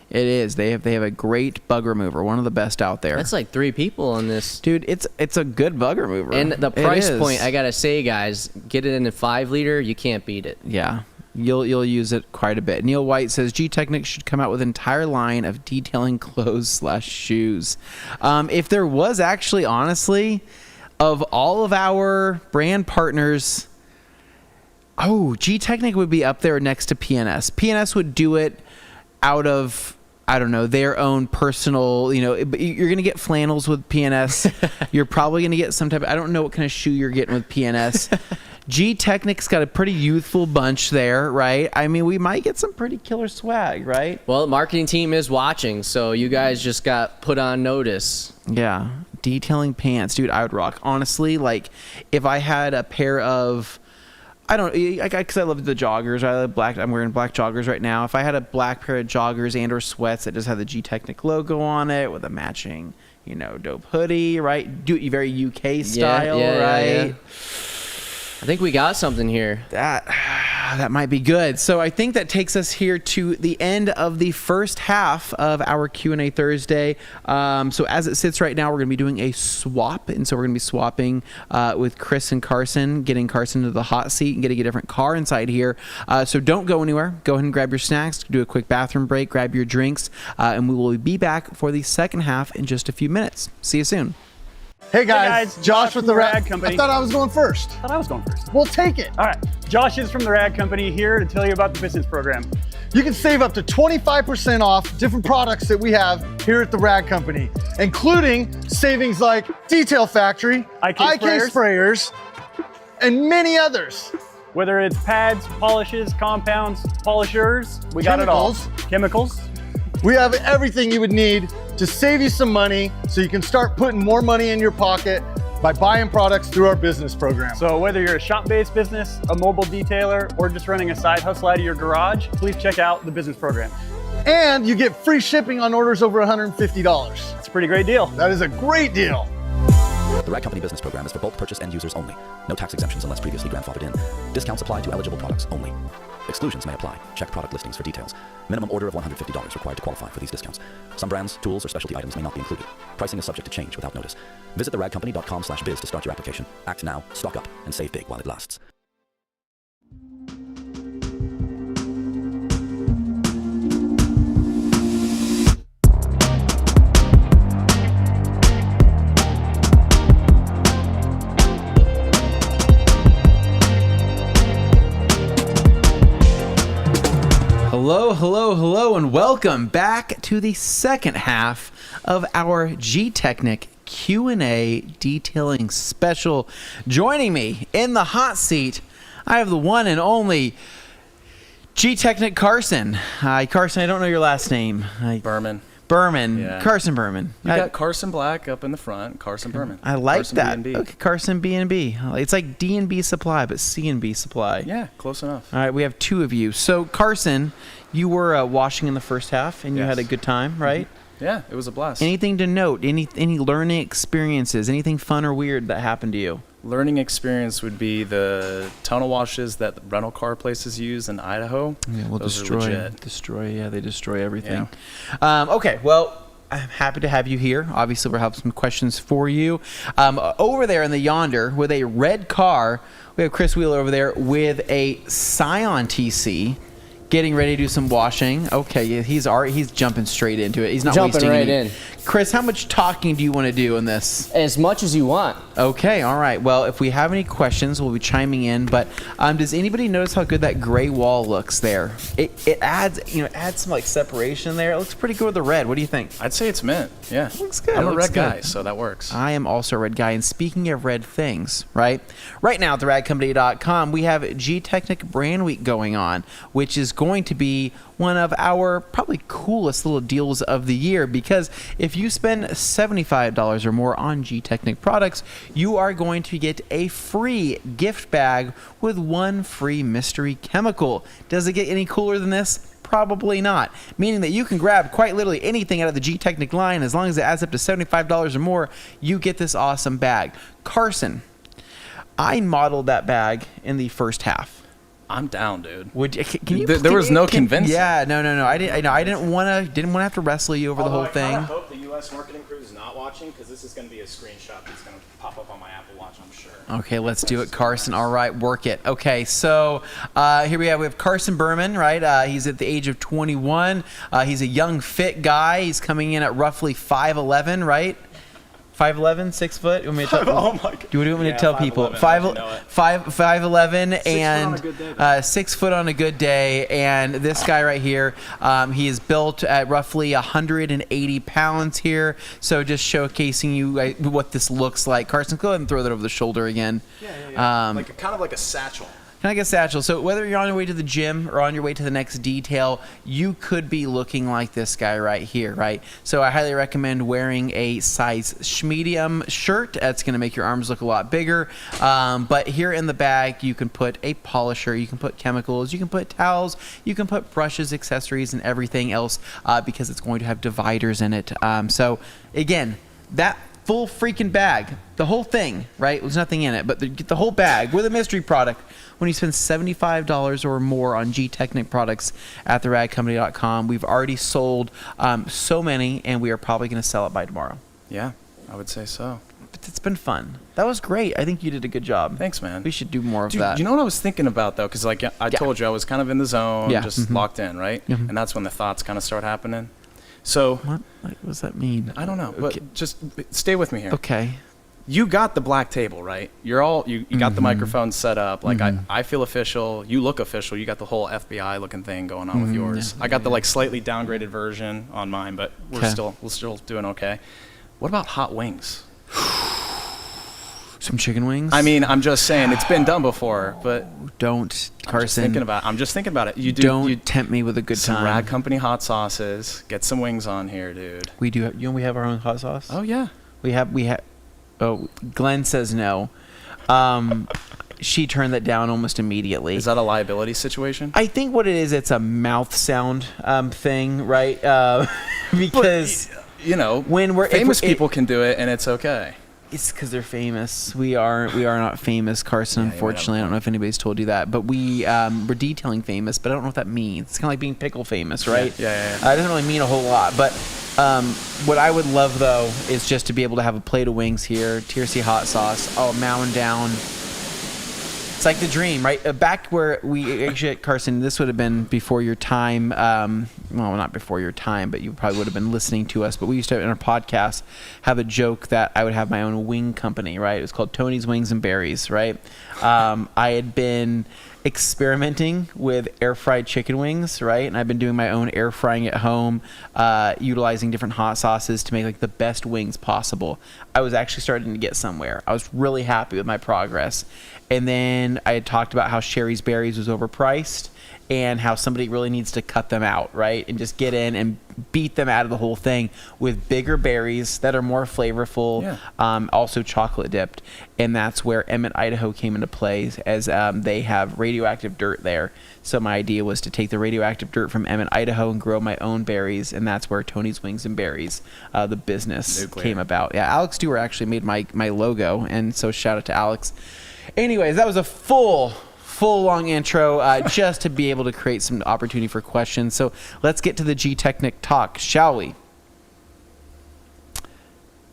It is. They have a great bug remover, one of the best out there. That's like 3 people on this. Dude, it's a good bug remover. And the price point, I gotta say, guys, get it in a 5-liter, you can't beat it. Yeah. You'll use it quite a bit. Neil White says GTECHNIQ should come out with an entire line of detailing clothes/shoes. If there was actually, honestly, of all of our brand partners, GTECHNIQ would be up there next to PNS. PNS would do it out of, I don't know, their own personal, you're going to get flannels with PNS. You're probably going to get some type of, I don't know what kind of shoe you're getting with PNS. GTECHNIQ's got a pretty youthful bunch there, right? I mean, we might get some pretty killer swag, right? Well, the marketing team is watching, so you guys just got put on notice. Yeah. Detailing pants. Dude, I would rock. Honestly, like, if I had a pair of, because I love the joggers. I love black. I'm wearing black joggers right now. If I had a black pair of joggers and or sweats that just had the GTECHNIQ logo on it with a matching, dope hoodie, right? Very UK style, right? Yeah. I think we got something here. That might be good. So I think that takes us here to the end of the first half of our Q&A Thursday. So as it sits right now, we're going to be doing a swap. And so we're going to be swapping with Chris and Carson, getting Carson into the hot seat and getting a different car inside here. So don't go anywhere. Go ahead and grab your snacks, do a quick bathroom break, grab your drinks, and we will be back for the second half in just a few minutes. See you soon. Hey guys, Josh with the Rag Company. I thought I was going first. I thought I was going first. We'll take it. All right, Josh is from the Rag Company here to tell you about the business program. You can save up to 25% off different products that we have here at the Rag Company, including savings like Detail Factory, IK sprayers, and many others. Whether it's pads, polishes, compounds, polishers, we got it all. Chemicals. We have everything you would need to save you some money so you can start putting more money in your pocket by buying products through our business program. So whether you're a shop-based business, a mobile detailer, or just running a side hustle out of your garage, please check out the business program. And you get free shipping on orders over $150. It's a pretty great deal. That is a great deal. The Rag Company business program is for bulk purchase end users only. No tax exemptions unless previously grandfathered in. Discounts apply to eligible products only. Exclusions may apply. Check product listings for details. Minimum order of $150 required to qualify for these discounts. Some brands, tools, or specialty items may not be included. Pricing is subject to change without notice. Visit theragcompany.com/biz to start your application. Act now, stock up, and save big while it lasts. Hello, and welcome back to the second half of our GTECHNIQ Q&A detailing special. Joining me in the hot seat, I have the one and only GTECHNIQ Carson. Hi, Carson, I don't know your last name. Berman. Yeah. Carson Berman. You got Carson Black up in the front, Carson Berman. I like Carson that. B&B. Okay, Carson B&B. It's like D&B Supply, but C&B Supply. Yeah, close enough. All right, we have two of you. So, Carson, you were washing in the first half, and you had a good time, right? Yeah, it was a blast. Anything to note? Any learning experiences? Anything fun or weird that happened to you? Learning experience would be the tunnel washes that the rental car places use in Idaho. Yeah, we'll Those are legit. they destroy everything. Yeah. Okay, well, I'm happy to have you here. Obviously, we'll have some questions for you. Over there in the yonder with a red car, we have Chris Wheeler over there with a Scion TC. Getting ready to do some washing. Okay, yeah, he's jumping straight into it. He's not Jumping wasting right any. in. Chris, how much talking do you want to do in this? As much as you want. Okay, all right. Well, if we have any questions, we'll be chiming in. But does anybody notice how good that gray wall looks there? It adds some like separation there. It looks pretty good with the red. What do you think? I'd say it's mint. Yeah. It looks good. I'm It a looks red good. guy, so that works. I am also a red guy. And speaking of red things, right now at theragcompany.com, we have GTECHNIQ Brand Week going on, which is going to be one of our probably coolest little deals of the year, because if you spend $75 or more on GTECHNIQ products, you are going to get a free gift bag with 1 free mystery chemical. Does it get any cooler than this? Probably not. Meaning that you can grab quite literally anything out of the GTECHNIQ line. As long as it adds up to $75 or more, you get this awesome bag. Carson, I modeled that bag in the first half. I'm down, dude. Would you, can you? There was no convincing. Yeah, no. I didn't want to have to wrestle you over the whole thing. I hope the U.S. marketing crew is not watching, because this is going to be a screenshot that's going to pop up on my Apple Watch, I'm sure. Okay, let's do it, Carson. All right, work it. Okay, so here we have Carson Berman, right? He's at the age of 21. He's a young, fit guy. He's coming in at roughly 5'11", right? 5'11", 6 foot. You want me to tell, Oh my God. Do you want me to tell people? 5'11", and 6 foot on a good day. And this guy right here, he is built at roughly 180 pounds here. So just showcasing you what this looks like. Carson, go ahead and throw that over the shoulder again. Yeah. Kind of like a satchel. Kind of like a satchel. So whether you're on your way to the gym or on your way to the next detail, you could be looking like this guy right here, right? So I highly recommend wearing a size medium shirt. That's going to make your arms look a lot bigger. But here in the bag, you can put a polisher, you can put chemicals, you can put towels, you can put brushes, accessories, and everything else, because it's going to have dividers in it. So again, that full freaking bag, the whole thing, right? There's nothing in it, but the whole bag with a mystery product, when you spend $75 or more on GTECHNIQ products at theradcompany.com. We've already sold so many, and we are probably going to sell it by tomorrow. Yeah, I would say so. But it's been fun. That was great. I think you did a good job. Thanks, man. We should do more of Dude, that. you know what I was thinking about, though? Because like I told you, I was kind of in the zone, just locked in, right? And that's when the thoughts kind of start happening. So What does that mean? I don't know, Okay. but just stay with me here. Okay. You got the black table, right? You're all you got the microphone set up. Like I feel official. You look official. You got the whole FBI looking thing going on with yours. I got the like slightly downgraded version on mine, but we're still doing okay. What about hot wings? Some chicken wings? I mean, I'm just saying it's been done before, but don't, Carson. I'm just thinking about it. Don't tempt me with a good some time. Rad Company hot sauces. Get some wings on here, dude. We do. We have our own hot sauce. Oh yeah. We have. Oh, Glenn says no. She turned that down almost immediately. Is that a liability situation? I think what it is, it's a mouth sound thing, right? Because when we're famous people can do it, and it's okay. It's because they're famous. We are not famous, Carson. Unfortunately, I don't know if anybody's told you that, but we're detailing famous, but I don't know what that means. It's kind of like being pickle famous, right? Yeah. It doesn't really mean a whole lot, but what I would love though is just to be able to have a plate of wings here, TRC hot sauce, mowing down. It's like the dream, right? Back where we actually, Carson, this would have been before your time. Well, not before your time, but you probably would have been listening to us. But we used to, in our podcast, have a joke that I would have my own wing company, right? It was called Tony's Wings and Berries, right? I had been experimenting with air fried chicken wings, right? And I've been doing my own air frying at home, utilizing different hot sauces to make like the best wings possible. I was actually starting to get somewhere. I was really happy with my progress. And then I had talked about how Sherry's Berries was overpriced and how somebody really needs to cut them out, right? And just get in and beat them out of the whole thing with bigger berries that are more flavorful, also chocolate dipped. And that's where Emmett, Idaho came into play, as they have radioactive dirt there. So my idea was to take the radioactive dirt from Emmett, Idaho and grow my own berries. And that's where Tony's Wings and Berries, the business came about. Yeah, Alex Stewart actually made my logo. And so shout out to Alex. Anyways, that was a full long intro just to be able to create some opportunity for questions. So let's get to the GTECHNIQ talk, shall we?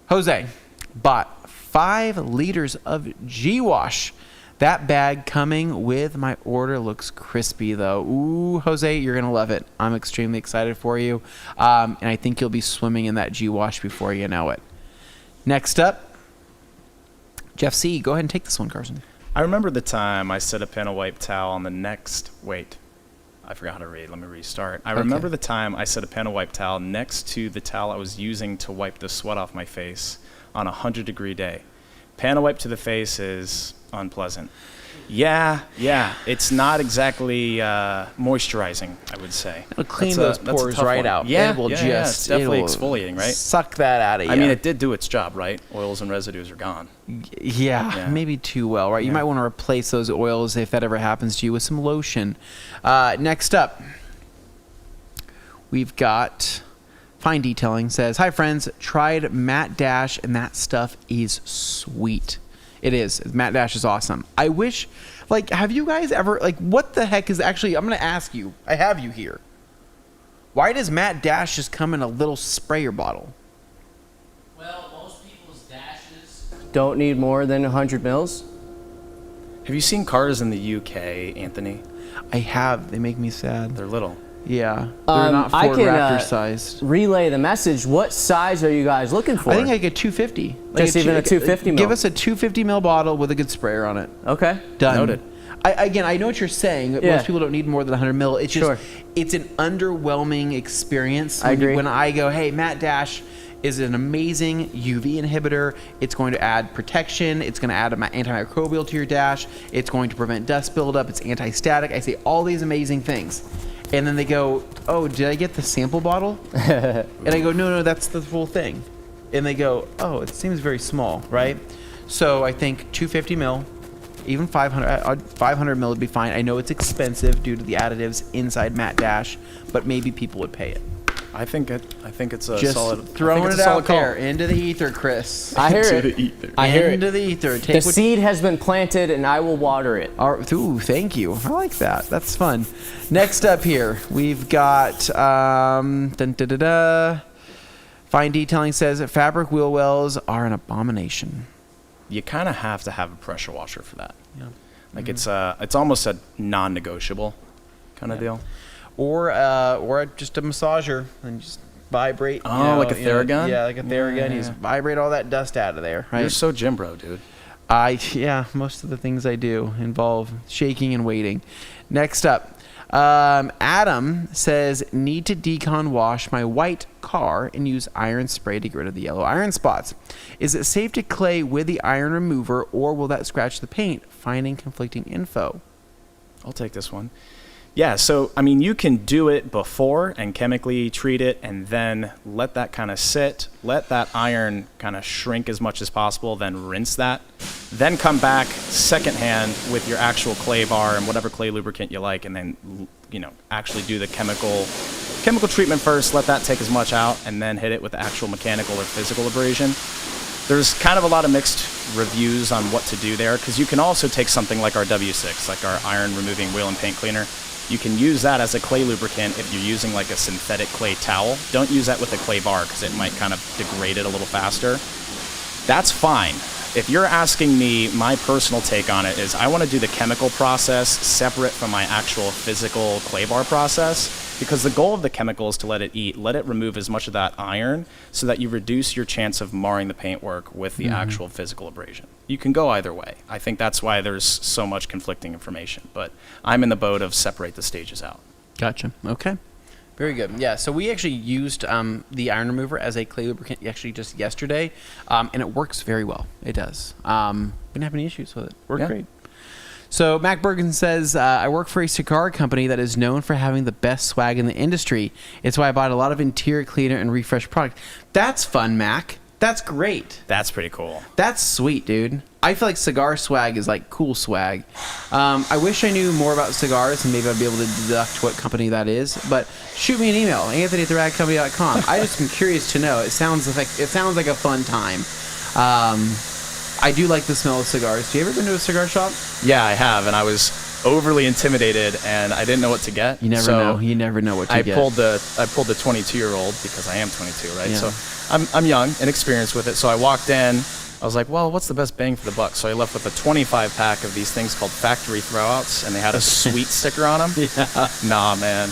Jose bought 5 liters of G-Wash. That bag coming with my order looks crispy, though. Ooh, Jose, you're going to love it. I'm extremely excited for you. And I think you'll be swimming in that G-Wash before you know it. Next up, Jeff C. Go ahead and take this one, Carson. I remember the time I set a pen of wipe towel on the next... Wait. I forgot how to read. Let me restart. I remember the time I set a pen of wipe towel next to the towel I was using to wipe the sweat off my face on a 100-degree day. Pan of wipe to the face is unpleasant. Yeah. It's not exactly moisturizing, I would say. It'll clean That's those pores tough right one. out. Yeah, It will it's just definitely it'll exfoliating, right? Suck that out of you. I mean, it did do its job, right? Oils and residues are gone. Yeah, maybe too well, right? You might want to replace those oils if that ever happens to you with some lotion. Next up, we've got Fine Detailing says, "Hi friends, tried Matte Dash and that stuff is sweet. It is. Matte Dash is awesome. I wish, like, have you guys ever, like, what the heck is actually, I'm going to ask you, I have you here. Why does Matte Dash just come in a little sprayer bottle? Well, most people's dashes don't need more than 100 mils. Have you seen cars in the UK, Anthony? I have. They make me sad. They're little. Yeah. They're not I Ford can, Raptor sized. Relay the message. What size are you guys looking for? I think like a 250. Just even a 250 mil? Give us a 250 mil bottle with a good sprayer on it. Okay. Done. Noted. I know what you're saying. Yeah. Most people don't need more than 100 mil. It's just, Sure. it's an underwhelming experience. I agree. When I go, hey, Matte Dash is an amazing UV inhibitor. It's going to add protection. It's going to add antimicrobial to your dash. It's going to prevent dust buildup. It's anti-static. I say all these amazing things. And then they go, oh, did I get the sample bottle? And I go, no, that's the full thing. And they go, oh, it seems very small, right? So I think 250 mil, even 500 mil would be fine. I know it's expensive due to the additives inside Matte Dash, but maybe people would pay it. I think it's a Just solid. throwing I think it it's a solid out call. there into the ether, Chris. I hear To it. the ether. I hear Into it. the ether. The Take what, seed has been planted, and I will water it. ooh, thank you. I like that. That's fun. Next up here, we've got Fine Detailing says that fabric wheel wells are an abomination. You kind of have to have a pressure washer for that. Yeah. Like it's almost a non-negotiable kind of deal. Or just a massager and just vibrate. Oh, like a Theragun? Yeah, like a Theragun. You just vibrate all that dust out of there. Right? You're so gym bro, dude. Most of the things I do involve shaking and waiting. Next up, Adam says, need to decon wash my white car and use iron spray to get rid of the yellow iron spots. Is it safe to clay with the iron remover, or will that scratch the paint? Finding conflicting info. I'll take this one. Yeah, so I mean, you can do it before and chemically treat it, and then let that kind of sit, let that iron kind of shrink as much as possible, then rinse that, then come back secondhand with your actual clay bar and whatever clay lubricant you like, and then actually do the chemical treatment first, let that take as much out, and then hit it with the actual mechanical or physical abrasion. There's kind of a lot of mixed reviews on what to do there, because you can also take something like our W6, like our iron removing wheel and paint cleaner. You can use that as a clay lubricant if you're using like a synthetic clay towel. Don't use that with a clay bar because it might kind of degrade it a little faster. That's fine. If you're asking me, my personal take on it is I want to do the chemical process separate from my actual physical clay bar process, because the goal of the chemical is to let it remove as much of that iron so that you reduce your chance of marring the paintwork with the actual physical abrasion. You can go either way. I think that's why there's so much conflicting information, but I'm in the boat of separate the stages out. Gotcha. Okay. Very good. Yeah, so we actually used the iron remover as a clay lubricant actually just yesterday, and it works very well. It does. Didn't have any issues with it. Worked great. So Mac Bergen says, I work for a cigar company that is known for having the best swag in the industry. It's why I bought a lot of interior cleaner and refresh product. That's fun, Mac. That's great. That's pretty cool. That's sweet, dude. I feel like cigar swag is like cool swag. I wish I knew more about cigars and maybe I'd be able to deduct what company that is. But shoot me an email, anthony@theradcompany.com. I just am curious to know. It sounds like a fun time. I do like the smell of cigars. Do you ever been to a cigar shop? Yeah, I have, and I was overly intimidated, and I didn't know what to get. You never know. You never know what to get. I pulled the 22-year-old because I am 22, right? Yeah. So I'm young and experienced with it. So I walked in. I was like, well, what's the best bang for the buck? So I left with a 25 pack of these things called factory throwouts, and they had a sweet sticker on them. Yeah. Nah, man,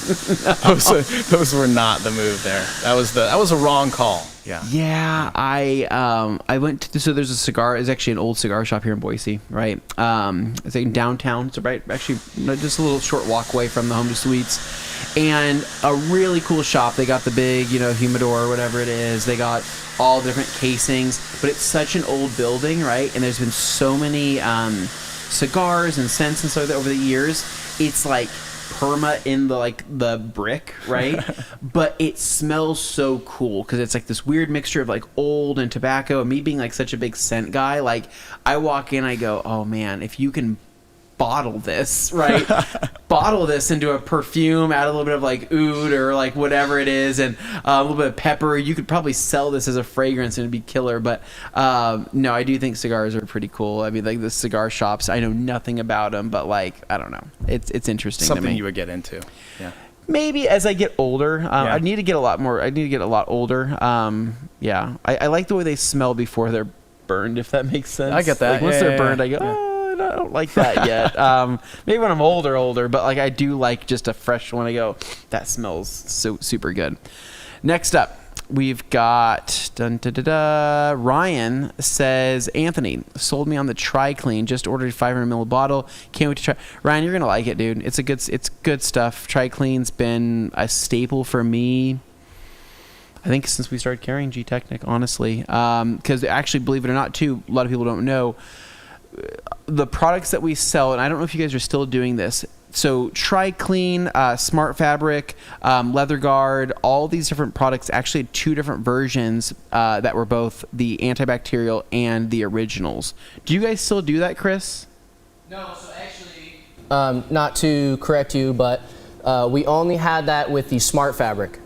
those were not the move there. That was a wrong call. Yeah. Yeah, I went to, so there's a cigar, it's actually an old cigar shop here in Boise, right? It's like downtown, it's right, actually just a little short walk away from the Home to Sweets, and a really cool shop. They got the big, humidor or whatever it is. They got all different casings, but it's such an old building, right? And there's been so many cigars and scents and stuff like that over the years, it's like perma in the brick, right? But it smells so cool because it's like this weird mixture of like old and tobacco. And me being like such a big scent guy, like I walk in, I go, oh man, if you can bottle this, right? Bottle this into a perfume, add a little bit of like oud or like whatever it is, and a little bit of pepper. You could probably sell this as a fragrance and it'd be killer. But no, I do think cigars are pretty cool. I mean, like the cigar shops, I know nothing about them, but like I don't know, it's interesting. Something to me. you would get into. Yeah. Maybe as I get older, I need to get a lot more. I need to get a lot older. Yeah, I like the way they smell before they're burned. If that makes sense. I get that. Like once they're burned, I go. Yeah. Oh, I don't like that yet. Maybe when I'm older, but like I do like just a fresh one. I go, that smells so super good. Next up, we've got Ryan says, Anthony sold me on the Tri-Clean. Just ordered a 500 ml bottle. Can't wait to try. Ryan, you're gonna like it, dude. It's good stuff. Tri-Clean's been a staple for me, I think, since we started carrying GTECHNIQ, honestly. Because actually, believe it or not, too, a lot of people don't know. The products that we sell, and I don't know if you guys are still doing this. So Tri-Clean, Smart Fabric, Leather Guard, all these different products actually had 2 different versions that were both the antibacterial and the originals. Do you guys still do that, Chris? No, so actually, not to correct you, but we only had that with the Smart Fabric.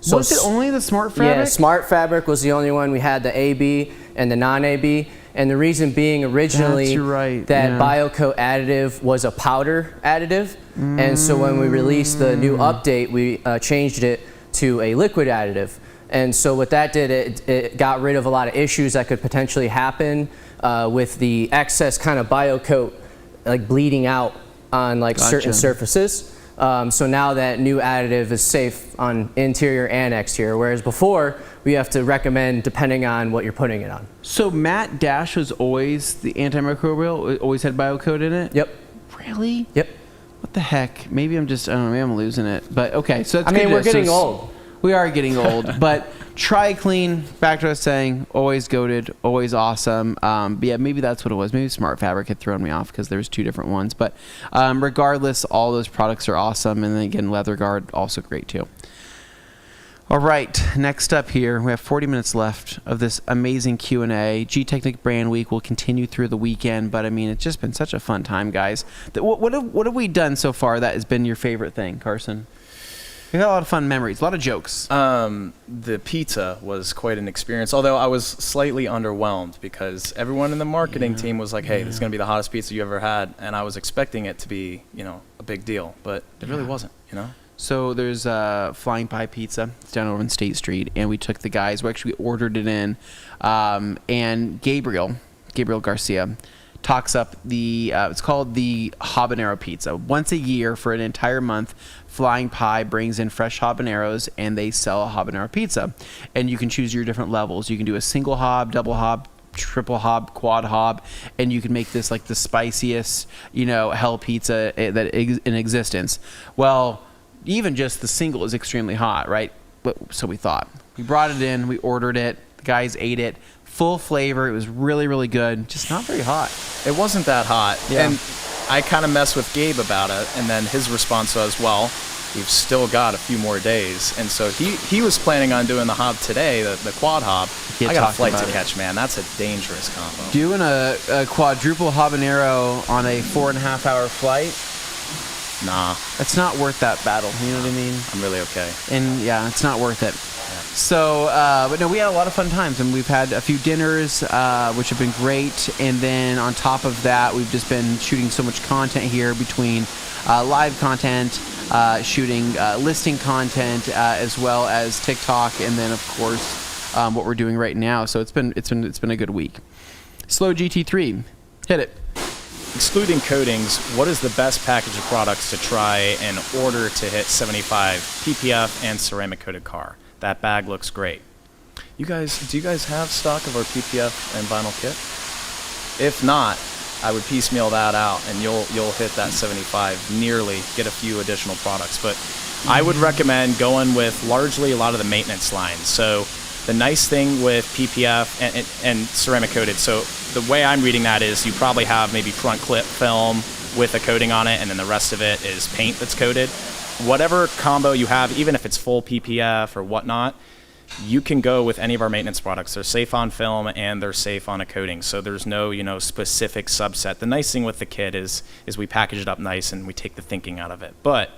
So was it only the Smart Fabric? Yeah, Smart Fabric was the only one. We had the AB and the non-AB. And the reason being originally that BioCoat additive was a powder additive. And so when we released the new update, we changed it to a liquid additive. And so what that did, it got rid of a lot of issues that could potentially happen with the excess kind of BioCoat like bleeding out on like certain surfaces. So now that new additive is safe on interior and exterior, whereas before we have to recommend depending on what you're putting it on. So Matt Dash was always the antimicrobial, always had BioCoat in it? Yep. Really? Yep. What the heck? Maybe I'm just, I don't know, maybe I'm losing it. But okay, so that's I mean, we're getting old. We are getting old, but Tri-Clean, back to us saying, always goated, always awesome. But yeah, maybe that's what it was. Maybe Smart Fabric had thrown me off because there's 2 different ones. But regardless, all those products are awesome. And then again, Leather Guard, also great too. All right, next up here, we have 40 minutes left of this amazing Q&A. GTECHNIQ Brand Week will continue through the weekend, but I mean, it's just been such a fun time, guys. What have we done so far that has been your favorite thing, Carson? We've had a lot of fun memories, a lot of jokes. The pizza was quite an experience, although I was slightly underwhelmed because everyone in the marketing team was like, hey, this is going to be the hottest pizza you ever had. And I was expecting it to be, a big deal, but it really wasn't, So there's Flying Pie Pizza. It's down over on State Street, and we took the guys. We actually ordered it in, and Gabriel Garcia talks up the, it's called the habanero pizza. Once a year for an entire month, Flying Pie brings in fresh habaneros and they sell a habanero pizza. And you can choose your different levels. You can do a single hob, double hob, triple hob, quad hob, and you can make this like the spiciest, hell pizza that in existence. Well, even just the single is extremely hot, right? So we thought. We brought it in, we ordered it, the guys ate it. Full flavor. It was really, really good. Just not very hot. It wasn't that hot. Yeah. And I kind of messed with Gabe about it, and then his response was, well, we've still got a few more days. And so he was planning on doing the hob today, the quad hob. I got a flight to catch, man. That's a dangerous combo. Doing a quadruple habanero on a 4.5-hour flight? Nah. It's not worth that battle. You know what I mean? I'm really okay. And yeah, it's not worth it. So, but no, we had a lot of fun times, and we've had a few dinners, which have been great. And then on top of that, we've just been shooting so much content here between live content, shooting listing content, as well as TikTok, and then of course what we're doing right now. So it's been a good week. Slow GT3, hit it. Excluding coatings, what is the best package of products to try in order to hit 75 PPF and ceramic coated car? That bag looks great. Do you guys have stock of our PPF and vinyl kit? If not, I would piecemeal that out and you'll hit that 75 nearly, get a few additional products. But I would recommend going with largely a lot of the maintenance lines. So The nice thing with PPF and ceramic coated, so the way I'm reading that is you probably have maybe front clip film with a coating on it, and then the rest of it is paint that's coated. Whatever combo you have, even if it's full PPF or whatnot, you can go with any of our maintenance products. They're safe on film and they're safe on a coating, so there's no specific subset. The nice thing with the kit is we package it up nice and we take the thinking out of it. But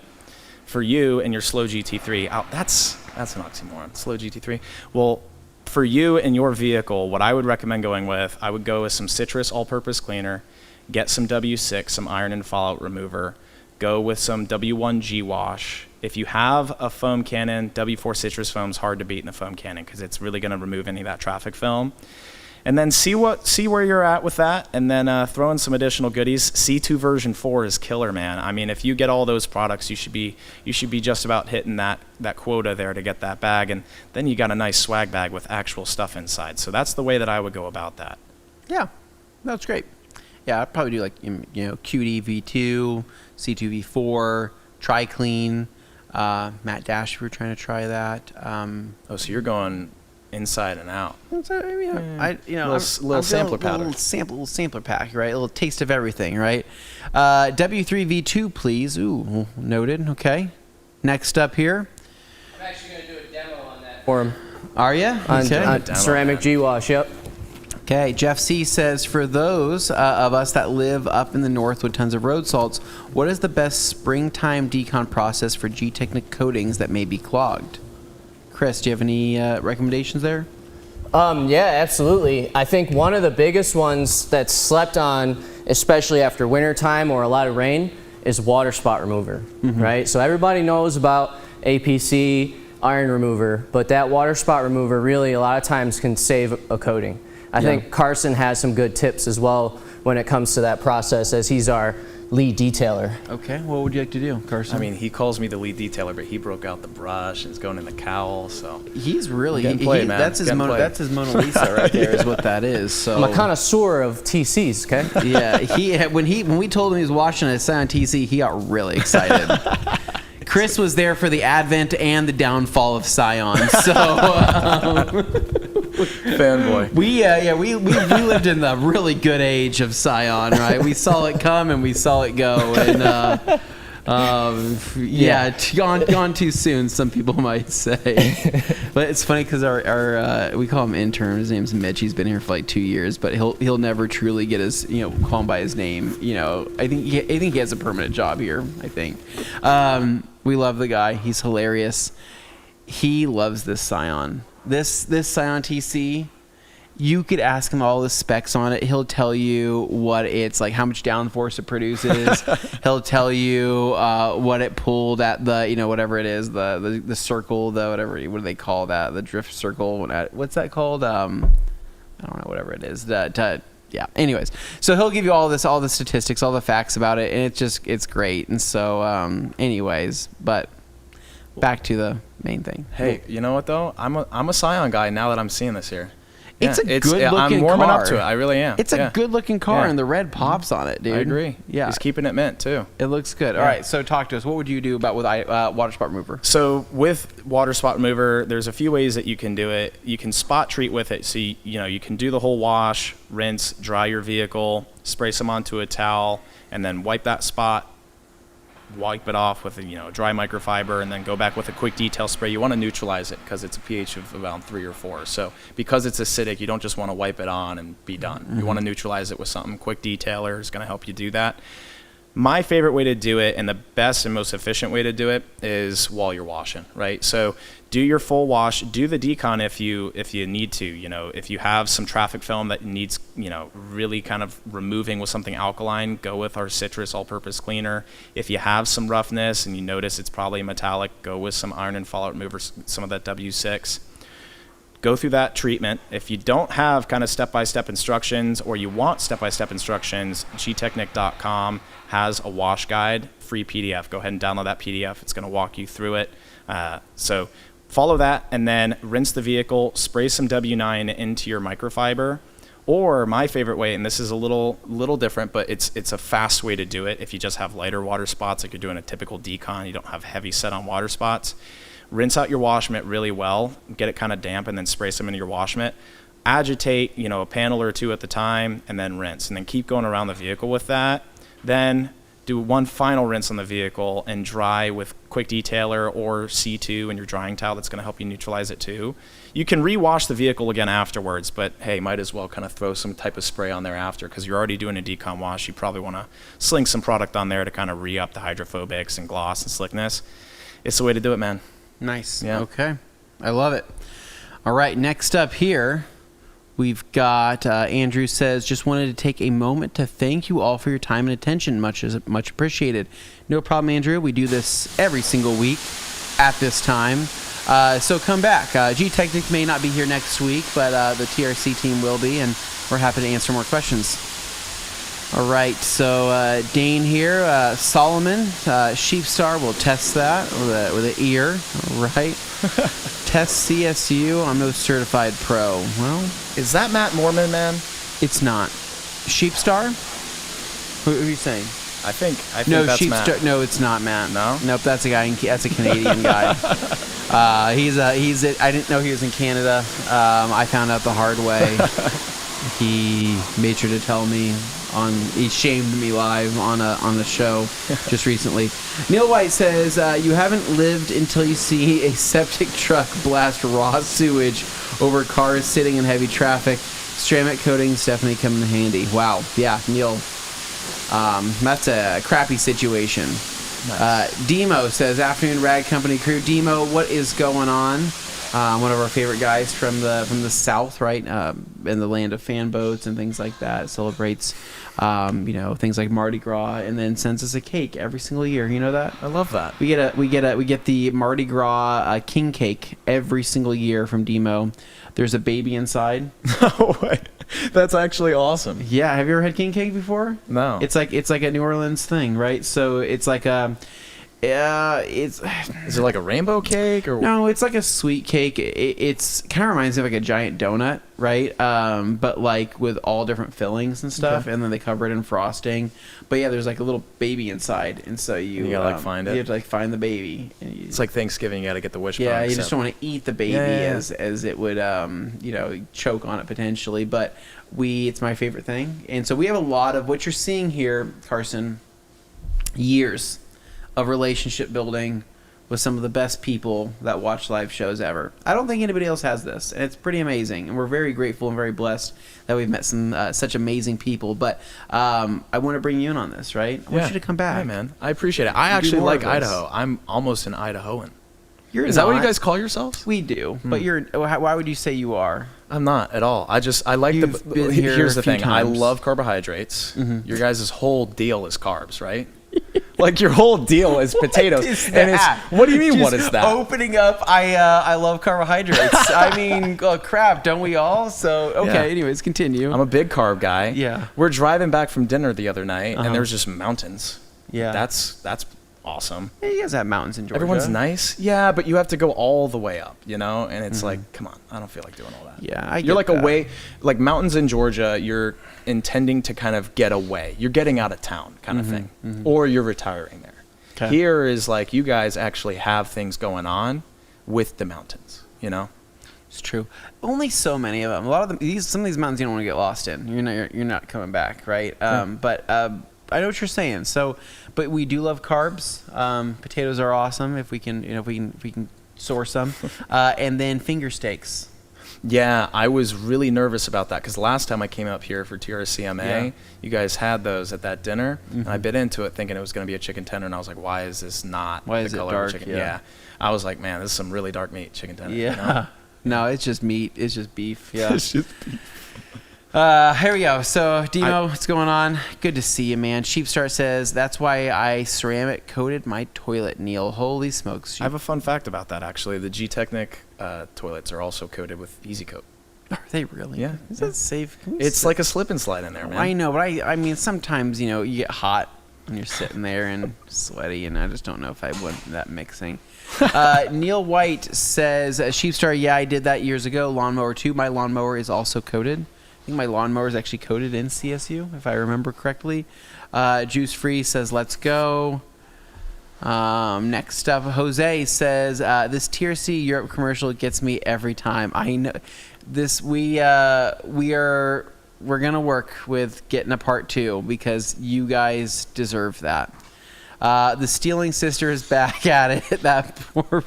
for you and your slow GT3, that's an oxymoron, slow GT3. Well, for you and your vehicle, what I would recommend going with, I would go with some citrus all-purpose cleaner, get some W6, some iron and fallout remover, go with some W1 G-Wash. If you have a foam cannon, W4 citrus foam is hard to beat in a foam cannon because it's really going to remove any of that traffic film. And then see where you're at with that, and then throw in some additional goodies. C2 version 4 is killer, man. I mean, if you get all those products, you should be just about hitting that quota there to get that bag, and then you got a nice swag bag with actual stuff inside. So that's the way that I would go about that. Yeah, that's great. Yeah, I'd probably do like QD V2, C2 V4, Tri-Clean, Matte Dash. If we're trying to try that. So you're going inside and out. Little sampler pack. Little sampler pack, right? A little taste of everything, right? W3 V2, please. Ooh, noted. Okay. Next up here. I'm actually going to do a demo on that for him. Are you? Okay. On ceramic G-Wash, yep. Okay, Jeff C says, for those of us that live up in the north with tons of road salts, what is the best springtime decon process for GTECHNIQ coatings that may be clogged? Chris, do you have any recommendations there? Yeah, absolutely. I think one of the biggest ones that's slept on, especially after winter time or a lot of rain, is water spot remover, right? So everybody knows about APC, iron remover, but that water spot remover really a lot of times can save a coating. I think Carson has some good tips as well when it comes to that process, as he's our lead detailer. Okay, what would you like to do, Carson? I mean, he calls me the lead detailer, but he broke out the brush and it's going in the cowl, so. He's really, man. That's his Mona Lisa right there is what that is. So. I'm a connoisseur of TCs, okay? Yeah, when we told him he was watching a Scion TC, he got really excited. Chris was there for the advent and the downfall of Scion, so. Fanboy. We lived in the really good age of Scion, right? We saw it come and we saw it go, and gone too soon, some people might say. But it's funny because our we call him intern. His name's Mitch. He's been here for like 2 years, but he'll never truly get his call him by his name. I think he has a permanent job here. I think. We love the guy. He's hilarious. He loves this Scion. This Scion TC, you could ask him all the specs on it. He'll tell you what it's like, how much downforce it produces. He'll tell you what it pulled at the, whatever it is, the circle, what do they call that? The drift circle. What's that called? I don't know, whatever it is. Yeah. Anyways, so he'll give you all the statistics, all the facts about it, and it's great. And so, but back to the main thing. Hey, you know what though? I'm a Scion guy now that I'm seeing this here. It's a good-looking car. I'm warming up to it. I really am. It's a good-looking car, and the red pops on it, dude. I agree. Yeah. He's keeping it mint, too. It looks good. Yeah. All right, so talk to us. What would you do with water spot remover? So with water spot remover, there's a few ways that you can do it. You can spot treat with it. So, you can do the whole wash, rinse, dry your vehicle, spray some onto a towel, and then wipe that spot, wipe it off with a dry microfiber, and then go back with a quick detail spray. You want to neutralize it because it's a pH of around 3 or 4. So because it's acidic, you don't just want to wipe it on and be done. You want to neutralize it with something. Quick detailer is going to help you do that. My favorite way to do it, and the best and most efficient way to do it, is while you're washing, right? So do your full wash, do the decon if you need to. If you have some traffic film that needs really kind of removing with something alkaline, go with our citrus all-purpose cleaner. If you have some roughness and you notice it's probably metallic, go with some iron and fallout remover, some of that W6. Go through that treatment. If you don't have kind of step-by-step instructions, or you want step-by-step instructions, GTECHNIQ.com has a wash guide, free PDF. Go ahead and download that PDF. It's going to walk you through it. So follow that, and then rinse the vehicle, spray some W9 into your microfiber. Or my favorite way, and this is a little different, but it's a fast way to do it if you just have lighter water spots, like you're doing a typical decon, you don't have heavy set on water spots. rinse out your wash mitt really well, get it kind of damp, and then spray some into your wash mitt. Agitate, a panel or two at the time, and then rinse. And then keep going around the vehicle with that. Then do one final rinse on the vehicle and dry with quick detailer or C2 and your drying towel. That's going to help you neutralize it too. You can rewash the vehicle again afterwards, but hey, might as well kind of throw some type of spray on there after, because you're already doing a decon wash. You probably want to sling some product on there to kind of re-up the hydrophobics and gloss and slickness. It's the way to do it, man. Nice. Yeah. Okay. I love it. All right. Next up here, we've got Andrew says, just wanted to take a moment to thank you all for your time and attention. Much appreciated. No problem, Andrew. We do this every single week at this time. So come back. GTECHNIQ may not be here next week, but the TRC team will be, and we're happy to answer more questions. All right. So Dane here, Solomon, Sheepstar will test that with an ear. All right. Test CSU. I'm no certified pro. Well, Is that Matt Mormon, man? it's not. Sheepstar? Who are you saying? I think No, that's Sheepstar. Matt. No, it's not Matt. No? Nope, that's a guy. That's a Canadian guy. I didn't know he was in Canada. I found out the hard way. He made sure to tell me he shamed me live on the show just recently. Neil White says, you haven't lived until you see a septic truck blast raw sewage over cars sitting in heavy traffic. Ceramic coatings definitely come in handy. Wow. Yeah, Neil. That's a crappy situation. Nice. Demo says, afternoon Rag Company crew. Demo, what is going on? One of our favorite guys from the South, right? In the land of fan boats and things like that. Celebrates, things like Mardi Gras, and then sends us a cake every single year. You know that? I love that. We get the Mardi Gras king cake every single year from Demo. There's a baby inside. No way. That's actually awesome. Yeah, have you ever had king cake before? No. It's like a New Orleans thing, right? So it's like is it like a rainbow cake or no? It's like a sweet cake. It's kind of reminds me of like a giant donut, right? But like with all different fillings and stuff, and then they cover it in frosting. But yeah, there's like a little baby inside, and so you gotta like find it. You have to like find the baby. And it's like Thanksgiving. You got to get the wishbone. Yeah, you just don't want to eat the baby as it would choke on it potentially. But it's my favorite thing, and so we have a lot of what you're seeing here, Carson. Years of relationship building with some of the best people that watch live shows ever. I don't think anybody else has this, and it's pretty amazing. And we're very grateful and very blessed that we've met some such amazing people. But I want to bring you in on this, right? I want you to come back. Hey, man. I appreciate it. I actually like Idaho. I'm almost an Idahoan. Is that what you guys call yourselves? We do, but why would you say you are? I'm not at all. I like You've been here here's the a few thing. I times. love carbohydrates. Your guys' whole deal is carbs, right? Like your whole deal is potatoes. What do you mean? Just what is that? Opening up. I love carbohydrates. I mean, crap, don't we all? So okay. Yeah. Anyways, continue. I'm a big carb guy. Yeah. We're driving back from dinner the other night, and there's just mountains. Yeah. That's awesome. Yeah, you guys have mountains in Georgia. Everyone's nice. Yeah, but you have to go all the way up, and it's like, come on, I don't feel like doing all that. Yeah, you're like like mountains in Georgia, you're intending to kind of get away. You're getting out of town kind of thing. Or you're retiring there. Okay. Here is like you guys actually have things going on with the mountains, It's true. Only so many of them. A lot of them. Some of these mountains you don't want to get lost in. You're not coming back, right? But I know what you're saying. So, but we do love carbs. Potatoes are awesome if we can source them, and then finger steaks. Yeah, I was really nervous about that because last time I came up here for TRCMA, you guys had those at that dinner, and I bit into it thinking it was going to be a chicken tender, and I was like, why is this not the color dark? of chicken? Yeah. I was like, man, this is some really dark meat, chicken tender. Yeah. No, it's just meat. It's just beef. Yeah. It's just beef. Here we go. So, Demo, what's going on? Good to see you, man. Sheepstar says, that's why I ceramic coated my toilet, Neil. Holy smokes. I have a fun fact about that, actually. The GTECHNIQ toilets are also coated with Easy Coat. Are they really? Yeah. Is that safe? It's like a slip and slide in there, man. I know, but I mean, sometimes, you get hot when you're sitting there and sweaty, and I just don't know if I want that mixing. Neil White says, Sheepstar, yeah, I did that years ago. Lawnmower 2. My lawnmower is also coated. I think my lawnmower is actually coated in CSU, if I remember correctly. Juice Free says, let's go. Next up, Jose says, this TRC Europe commercial gets me every time. I know this. We're gonna work with getting a part 2 because you guys deserve that. The Stealing Sister is back at it. That poor.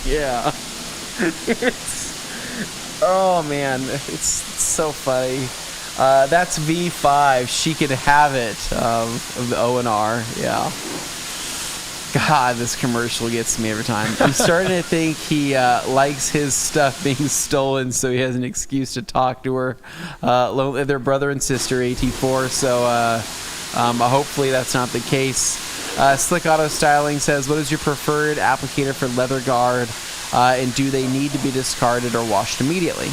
Yeah. Oh man, it's so funny. That's V5. She could have it of the O&R. Yeah. God, this commercial gets me every time. I'm starting to think he likes his stuff being stolen, so he has an excuse to talk to her. Their brother and sister, AT4. So hopefully that's not the case. Slick Auto Styling says, what is your preferred applicator for leather guard, and do they need to be discarded or washed immediately?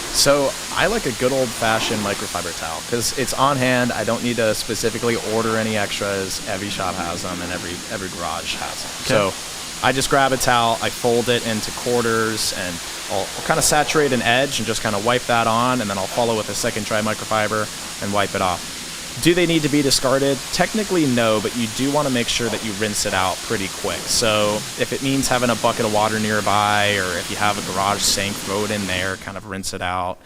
So I like a good old-fashioned microfiber towel because it's on hand. I don't need to specifically order any extras. Every shop has them, and every garage has them. Okay. So I just grab a towel, I fold it into quarters, and I'll kind of saturate an edge and just kind of wipe that on, and then I'll follow with a second dry microfiber and wipe it off. Do they need to be discarded? Technically, no, but you do want to make sure that you rinse it out pretty quick. So if it means having a bucket of water nearby, or if you have a garage sink, throw it in there, kind of rinse it out.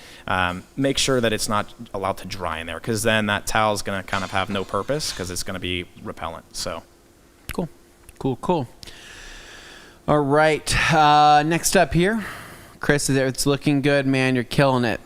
Make sure that it's not allowed to dry in there, because then that towel is going to kind of have no purpose because it's going to be repellent. So, Cool. All right, next up here, Chris is there. It's looking good, man. You're killing it.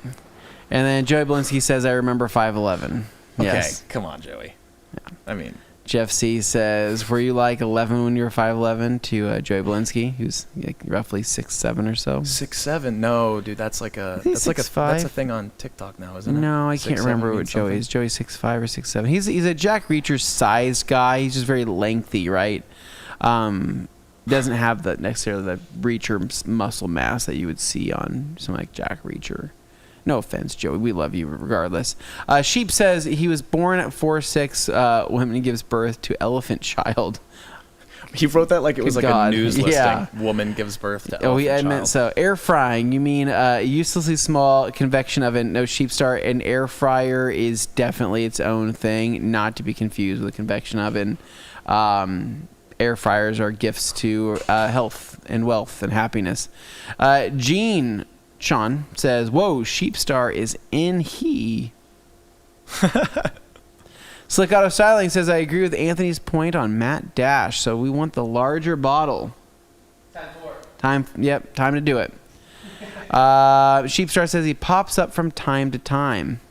And then Joey Blinsky says, I remember 5'11". Okay, Yes. come on, Joey. Yeah. I mean, Jeff C says, were you like 11 when you were 5'11" to Joey Blinsky, who's like roughly 6'7" or so? 6'7". No, dude, that's like a That's a thing on TikTok now, isn't it? No, I can't remember what Joey is. Joey's 6'5" or 6'7". He's a Jack Reacher sized guy. He's just very lengthy, right? Doesn't have necessarily the Reacher muscle mass that you would see on something like Jack Reacher. No offense, Joey. We love you regardless. Sheep says he was born at 4'6" when he gives birth to elephant child. He wrote that like it was like a news listing. Yeah. Woman gives birth to elephant I child. meant so. Air frying. You mean uselessly small convection oven? No, Sheep Star. An air fryer is definitely its own thing, not to be confused with a convection oven. Air fryers are gifts to health and wealth and happiness. Gene Sean says, whoa, Sheepstar is in he. Slick Auto Styling says, I agree with Anthony's point on Matt Dash, so we want the larger bottle. Time to do it. Sheepstar says he pops up from time to time.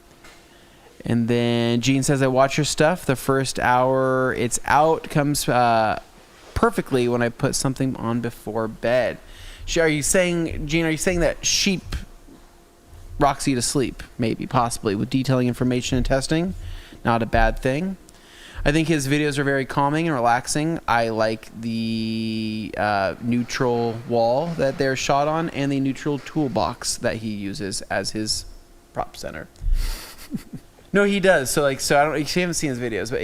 And then Gene says, I watch your stuff. The first hour it's out comes perfectly when I put something on before bed. Are you saying, Gene, that sheep rocks you to sleep? Maybe, possibly, with detailing information and testing. Not a bad thing. I think his videos are very calming and relaxing. I like the neutral wall that they're shot on and the neutral toolbox that he uses as his prop center. No, he does. So I haven't seen his videos, but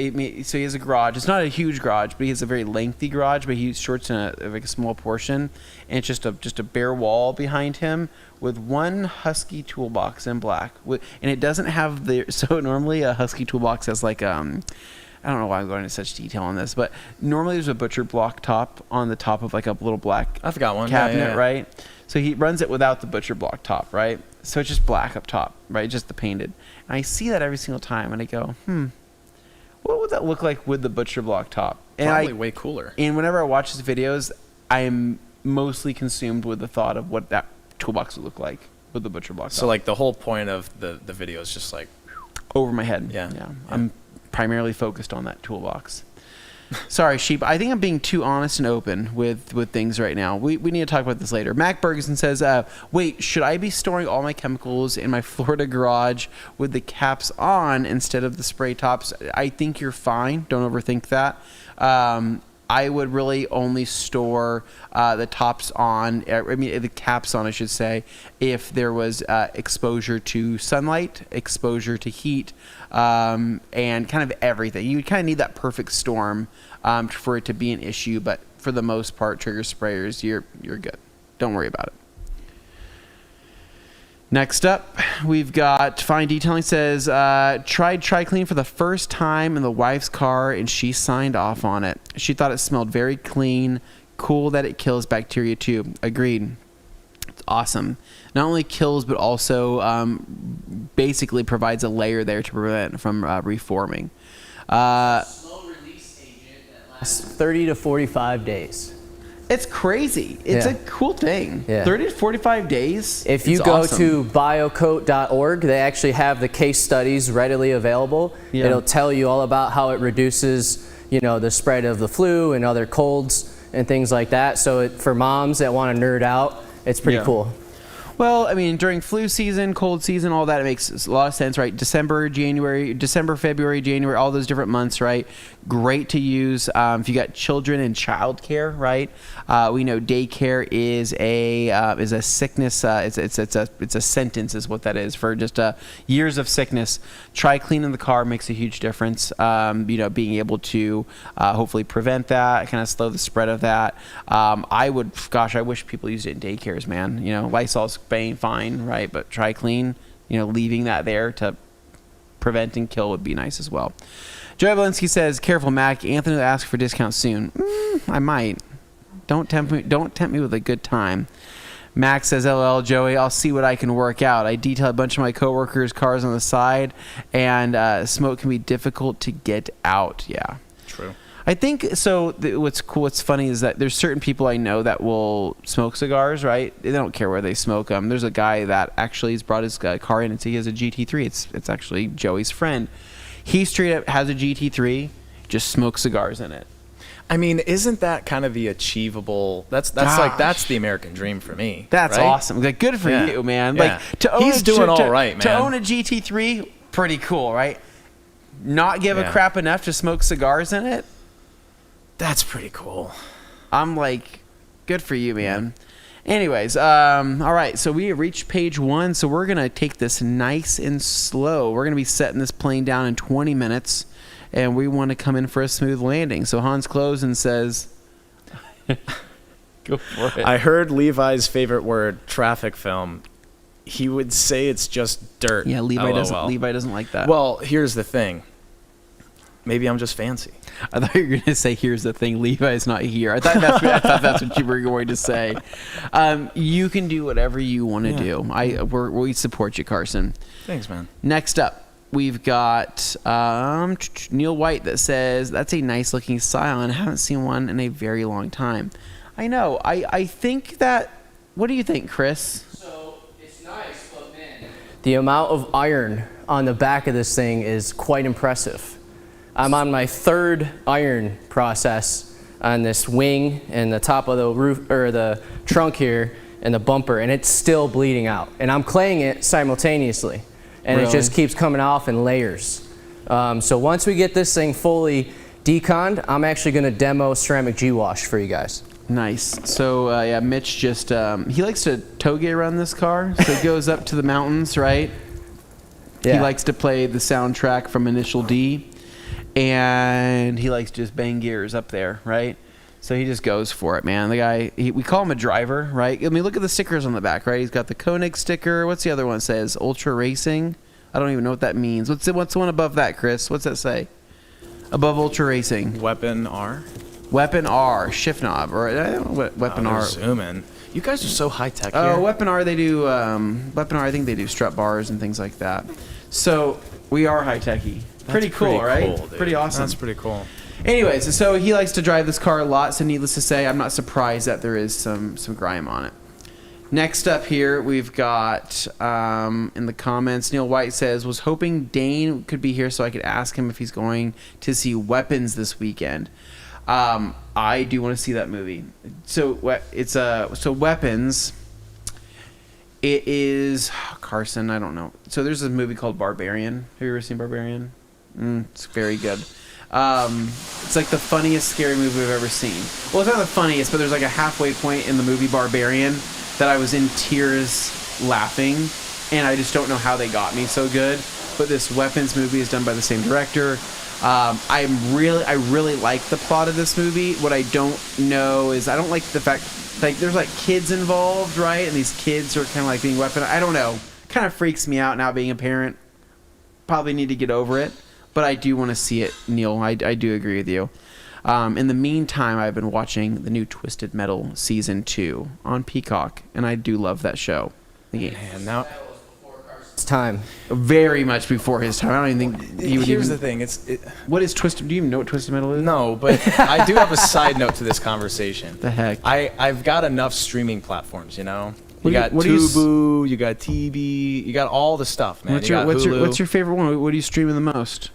so he has a garage. It's not a huge garage, but he has a very lengthy garage. But he shorts in a small portion, and it's just a bare wall behind him with one Husky toolbox in black. And it doesn't have so normally a Husky toolbox has like I don't know why I'm going into such detail on this, but normally there's a butcher block top on the top of like a little black I've got one cabinet, right? So he runs it without the butcher block top, right? So it's just black up top, right? Just the painted. And I see that every single time, and I go, what would that look like with the butcher block top? And probably way cooler. And whenever I watch his videos, I am mostly consumed with the thought of what that toolbox would look like with the butcher block top. So like the whole point of the video is just like over my head. Yeah. I'm primarily focused on that toolbox. Sorry, Sheep. I think I'm being too honest and open with things right now. We need to talk about this later. Mac Bergeson says, wait, should I be storing all my chemicals in my Florida garage with the caps on instead of the spray tops? I think you're fine. Don't overthink that. I would really only store the tops on, the caps on, I should say, if there was exposure to sunlight, exposure to heat, and kind of everything. You kind of need that perfect storm for it to be an issue, but for the most part, trigger sprayers, you're good. Don't worry about it. Next up, we've got Fine Detailing says, tried Tri-Clean for the first time in the wife's car, and she signed off on it. She thought it smelled very clean. Cool that it kills bacteria too. Agreed. It's awesome. Not only kills, but also basically provides a layer there to prevent from reforming. Slow release agent that lasts 30 to 45 days. It's crazy. It's a cool thing. Yeah. 30 to 45 days. If you go to biocoat.org, they actually have the case studies readily available. Yeah. It'll tell you all about how it reduces, the spread of the flu and other colds and things like that. So for moms that want to nerd out, it's pretty cool. Well, I mean, during flu season, cold season, all that, it makes a lot of sense, right? December, February, January, all those different months, right? Great to use if you got children in childcare, right? We know daycare is a sickness. It's a sentence, is what that is for just years of sickness. Try cleaning the car makes a huge difference. Being able to hopefully prevent that, kind of slow the spread of that. I wish people used it in daycares, man. Lysol's fine, right? But try clean, leaving that there to prevent and kill would be nice as well. Joe Valinsky says, "Careful, Mac. Anthony will ask for discounts soon." I might. Don't tempt me with a good time. Max says, "LOL, Joey. I'll see what I can work out. I detail a bunch of my coworkers' cars on the side, and smoke can be difficult to get out." Yeah, true. I think so. What's funny is that there's certain people I know that will smoke cigars, right? They don't care where they smoke them. There's a guy that actually has brought his car in and he has a GT3. It's actually Joey's friend. He straight up has a GT3, just smokes cigars in it. I mean, isn't that kind of the achievable? That's the American dream for me. That's right? awesome. Like, good for you, man. Yeah. Like to own He's doing all right, man. To own a GT3, pretty cool, right? Not give a crap enough to smoke cigars in it. That's pretty cool. I'm like, good for you, man. Anyways, all right, so we have reached page 1, so we're going to take this nice and slow. We're going to be setting this plane down in 20 minutes, and we want to come in for a smooth landing. So Hans closes and says, go for it. I heard Levi's favorite word, traffic film. He would say it's just dirt. Yeah, Levi doesn't like that. Well, here's the thing. Maybe I'm just fancy. I thought you were going to say, here's the thing, Levi's not here. I thought that's what you were going to say. You can do whatever you want to do. We support you, Carson. Thanks, man. Next up, we've got Neil White that says, that's a nice looking Scion. I haven't seen one in a very long time. I know. I think that, what do you think, Chris? So, it's nice, but man, the amount of iron on the back of this thing is quite impressive. I'm on my 3rd iron process on this wing and the top of the roof, or the trunk here, and the bumper, and it's still bleeding out. And I'm claying it simultaneously, and it just keeps coming off in layers. So once we get this thing fully deconned, I'm actually going to demo ceramic G-wash for you guys. Nice. So Mitch just he likes to toge around this car, so he goes up to the mountains, right? Yeah. He likes to play the soundtrack from Initial D. And he likes to just bang gears up there, right? So he just goes for it, man. The guy, we call him a driver, right? I mean, look at the stickers on the back, right? He's got the Koenig sticker. What's the other one says? Ultra Racing. I don't even know what that means. What's the one above that, Chris? What's that say? Above Ultra Racing. Weapon R. Weapon R. Shift knob. Or I don't know what Weapon R. Zooming. You guys are so high tech here. Oh, Weapon R. They do. Weapon R. I think they do strut bars and things like that. So we are high techy. Pretty cool, right? Dude. Pretty awesome. That's pretty cool. Anyways, so he likes to drive this car a lot, so needless to say, I'm not surprised that there is some grime on it. Next up here, we've got, in the comments, Neil White says, was hoping Dane could be here so I could ask him if he's going to see Weapons this weekend. I do want to see that movie. So Weapons, it is, Carson, I don't know. So there's a movie called Barbarian. Have you ever seen Barbarian? It's very good. It's like the funniest scary movie I've ever seen. Well, it's not the funniest, but there's like a halfway point in the movie Barbarian that I was in tears laughing, and I just don't know how they got me so good. But this Weapons movie is done by the same director. I really like the plot of this movie. What I don't know is I don't like the fact like there's like kids involved, right? And these kids are kind of like being weaponized. I don't know. kind of freaks me out now being a parent. Probably need to get over it, but I do want to see it, Neil. I do agree with you. In the meantime, I've been watching the new Twisted Metal Season 2 on Peacock, and I do love that show. Man, now It's time. very much before his time. I don't even think he would here's even... the thing. What is Twisted... Do you even know what Twisted Metal is? No, but I do have a side note to this conversation. The heck? I've got enough streaming platforms, you know? What You do got what do you s- Tubu, you got TV, you got all the stuff, man. What's You your, got Hulu. what's your favorite one? What are you streaming the most?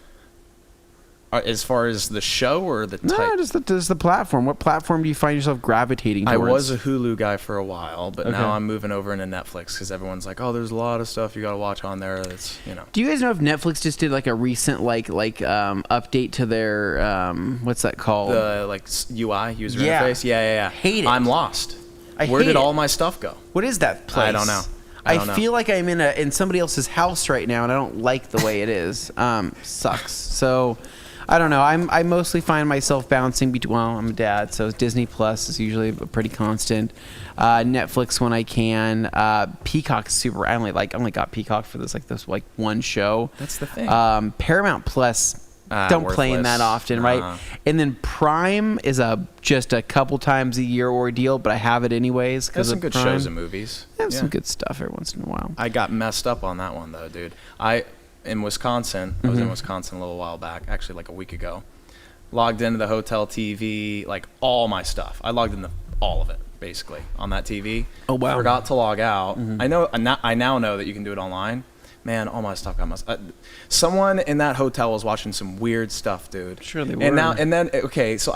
As far as the show or the type? No, just the platform. What platform do you find yourself gravitating I towards? was a Hulu guy for a while, but Okay. now I'm moving over into Netflix because everyone's like, "Oh, there's a lot of stuff you got to watch on there." That's Do you guys know if Netflix just did like a recent update to their what's that called? the UI user Yeah. interface. Yeah. Hate it. I'm lost. I Where hate did it. all my stuff go? What is that place? I don't know. I don't know. feel like I'm in somebody else's house right now, and I don't like the way it is. Sucks. So, I don't know. I mostly find myself bouncing between. Well, I'm a dad, so Disney Plus is usually pretty constant. Netflix when I can. Peacock's super. I only got Peacock for this one show. That's the thing. Paramount Plus. Don't play in that Worthless. often, right? Nah. And then Prime is just a couple times a year ordeal, but I have it anyways There's because some of good Prime. shows and movies. They have Yeah. some good stuff every once in a while. I got messed up on that one though, dude. In Wisconsin, I was in Wisconsin a little while back, actually like a week ago. Logged into the hotel TV, like all my stuff. I logged into all of it basically on that TV. Oh, wow. Forgot to log out. I now know that you can do it online. Man, all my stuff got messed. Someone in that hotel was watching some weird stuff, dude. Sure they were. And then okay, so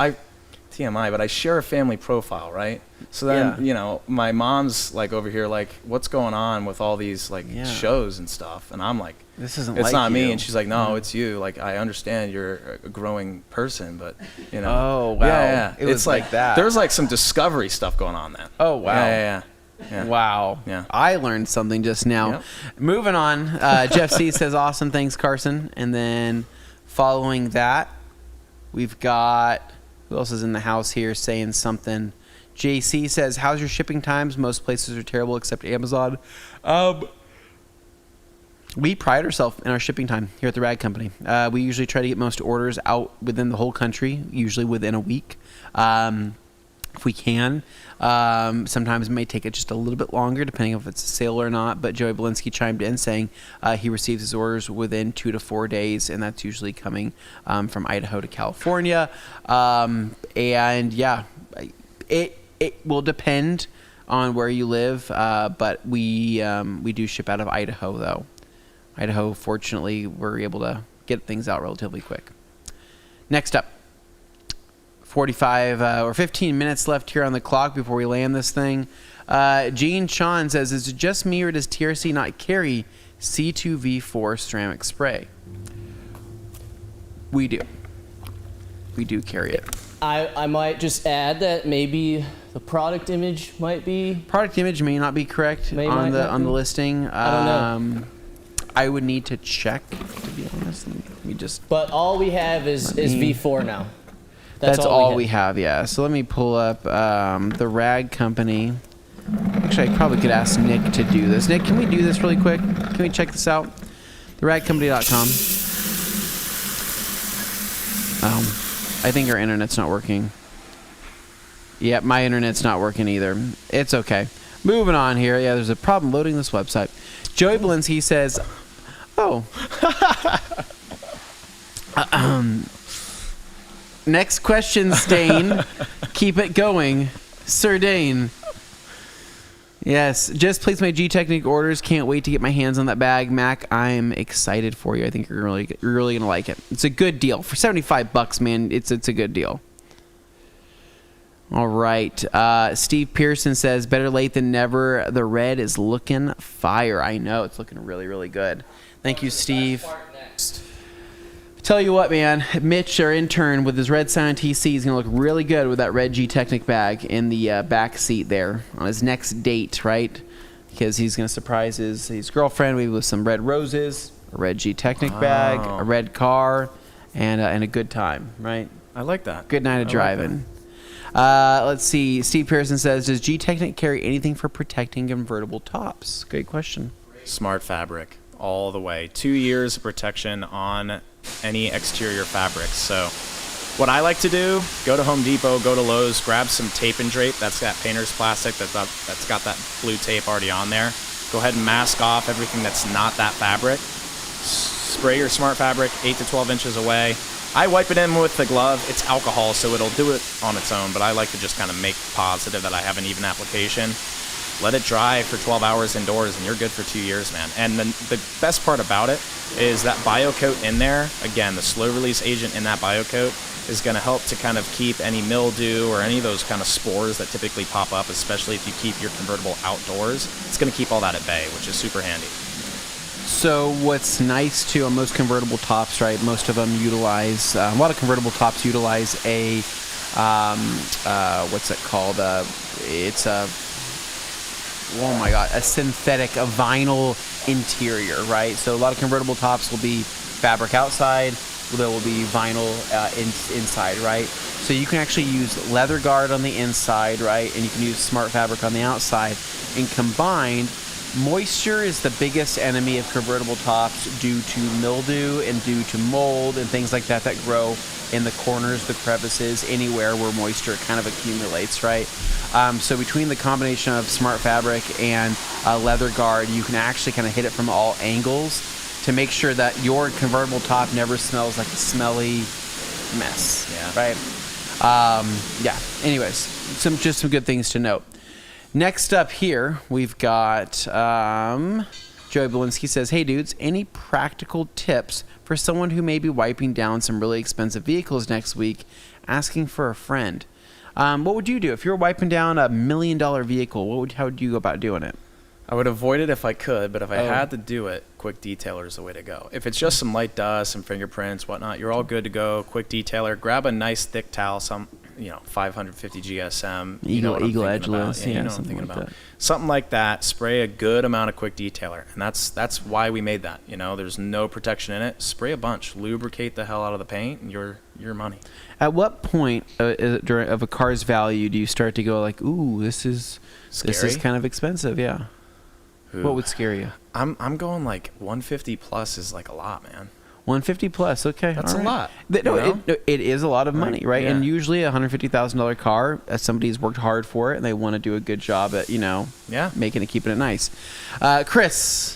TMI, but I share a family profile, right? So then, Yeah. my mom's like over here, like, what's going on with all these Yeah. shows and stuff? And I'm like, This isn't it's like not you. me. And she's like, no, it's you. Like, I understand you're a growing person, but Oh, wow. yeah. It was It's like that. There's like some discovery stuff going on then. Oh, wow. Yeah. Wow. Yeah. I learned something just now. Yep. Moving on. Jeff C says, awesome. Thanks, Carson. And then following that, we've got, who else is in the house here saying something? JC says, how's your shipping times? Most places are terrible except Amazon. We pride ourselves in our shipping time here at the Rag Company. We usually try to get most orders out within the whole country, usually within a week. If we can. Sometimes it may take it just a little bit longer depending if it's a sale or not, but Joey Belinsky chimed in saying he receives his orders within 2 to 4 days, and that's usually coming from Idaho to California. And yeah, it will depend on where you live, but we do ship out of Idaho though. Idaho, fortunately, we're able to get things out relatively quick. Next up. 45 or 15 minutes left here on the clock before we land this thing. Gene Sean says, is it just me or does TRC not carry C2V4 ceramic spray? We do. We do carry it. I might just add that maybe the product image might be... Product image may not be correct on the listing. I don't know. I would need to check, to be honest. Let me just... But all we have is V4 now. That's all we have, yeah. So let me pull up the Rag Company. Actually, I probably could ask Nick to do this. Nick, can we do this really quick? Can we check this out? TheRagCompany.com. I think our internet's not working. Yeah, my internet's not working either. It's okay. Moving on here. Yeah, there's a problem loading this website. Joey Belinsky says, oh. Next question, Stain. Keep it going. Sir Dane. Yes, just placed my GTECHNIQ orders. Can't wait to get my hands on that bag. Mac, I'm excited for you. I think you're really going to like it. It's a good deal. For $75, man, it's a good deal. All right. Steve Pearson says, better late than never. The red is looking fire. I know. It's looking really, really good. Thank you, Steve. Tell you what, man. Mitch, our intern, with his red Scion TC, is going to look really good with that red GTECHNIQ bag in the back seat there on his next date, right? Because he's going to surprise his girlfriend maybe with some red roses, a red GTECHNIQ bag, a red car, and a good time, right? I like that. Good night of driving. Let's see. Steve Pearson says, does GTECHNIQ carry anything for protecting convertible tops? Great question. smart fabric all the way. 2 years of protection on any exterior fabrics. So what I like to do, go to Home Depot, go to Lowe's, grab some tape and drape. That's that painter's plastic that's got that blue tape already on there. Go ahead and mask off everything that's not that fabric. Spray your smart fabric 8 to 12 inches away. I wipe it in with the glove. It's alcohol, so it'll do it on its own, but I like to just kind of make positive that I have an even application. Let it dry for 12 hours indoors, and you're good for 2 years, man. And the best part about it is that BioCoat in there, again, the slow release agent in that BioCoat is going to help to kind of keep any mildew or any of those kind of spores that typically pop up, especially if you keep your convertible outdoors. It's going to keep all that at bay, which is super handy. So what's nice too on most convertible tops, right? Most of them utilize a lot of convertible tops utilize a what's it called? It's a a synthetic, a vinyl interior, right? So a lot of convertible tops will be fabric outside. There will be vinyl inside, right? So you can actually use leather guard on the inside, right? And you can use smart fabric on the outside. And combined, moisture is the biggest enemy of convertible tops due to mildew and due to mold and things like that grow in the corners, the crevices, anywhere where moisture kind of accumulates, right? So between the combination of smart fabric and leather guard, you can actually kind of hit it from all angles to make sure that your convertible top never smells like a smelly mess, right? Anyways, some good things to note. Next up here, we've got Joey Belinsky says, hey dudes, any practical tips for someone who may be wiping down some really expensive vehicles next week, asking for a friend? What would you do if you're wiping down $1 million vehicle? How would you go about doing it? I would avoid it if I could, but if I had to do it, quick detailer is the way to go. If it's just some light dust, some fingerprints, whatnot, you're all good to go. Quick detailer, grab a nice thick towel, 550 GSM. Eagle edgeless, you know what I'm thinking about. Something like that. Spray a good amount of quick detailer, and that's why we made that. There's no protection in it. Spray a bunch, lubricate the hell out of the paint, and your money. At what point of a car's value do you start to go like, ooh, this is kind of expensive? Yeah. Ooh. What would scare you? I'm going like 150 plus is like a lot, man. 150 plus, okay. That's a lot. It is a lot of money, right? Yeah. And usually a $150,000 car, somebody's worked hard for it and they want to do a good job at, keeping it nice. Chris,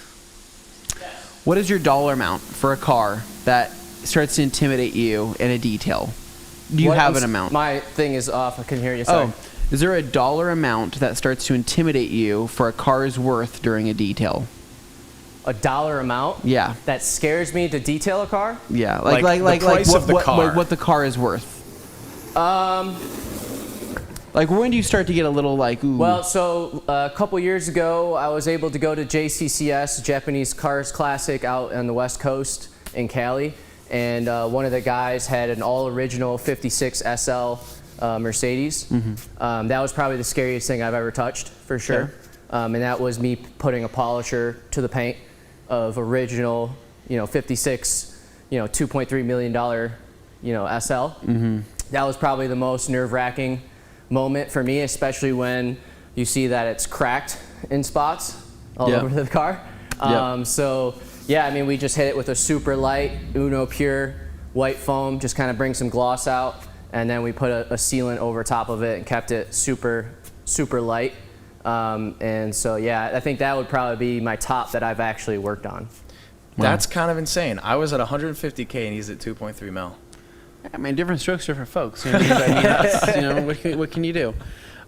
what is your dollar amount for a car that starts to intimidate you in a detail? Do you have an amount? My thing is off. I couldn't hear you. Sorry. Is there a dollar amount that starts to intimidate you for a car's worth during a detail? A dollar amount? Yeah. That scares me to detail a car? Yeah. Like the price of the car. What the car is worth. Like when do you start to get a little like, ooh? Well, so a couple years ago, I was able to go to JCCS, Japanese Cars Classic, out on the West Coast in Cali. And one of the guys had an all-original 56 SL Mercedes. Mm-hmm. That was probably the scariest thing I've ever touched, for sure. And that was me putting a polisher to the paint of original, 56, $2.3 million, SL. Mm-hmm. That was probably the most nerve-wracking moment for me, especially when you see that it's cracked in spots all over the car. So, we just hit it with a super light Uno Pure white foam, just kind of bring some gloss out, and then we put a sealant over top of it and kept it super, super light. And so, I think that would probably be my top that I've actually worked on. Wow. That's kind of insane. I was at 150K and he's at 2.3 mil. I mean, different strokes, different folks. What can you do?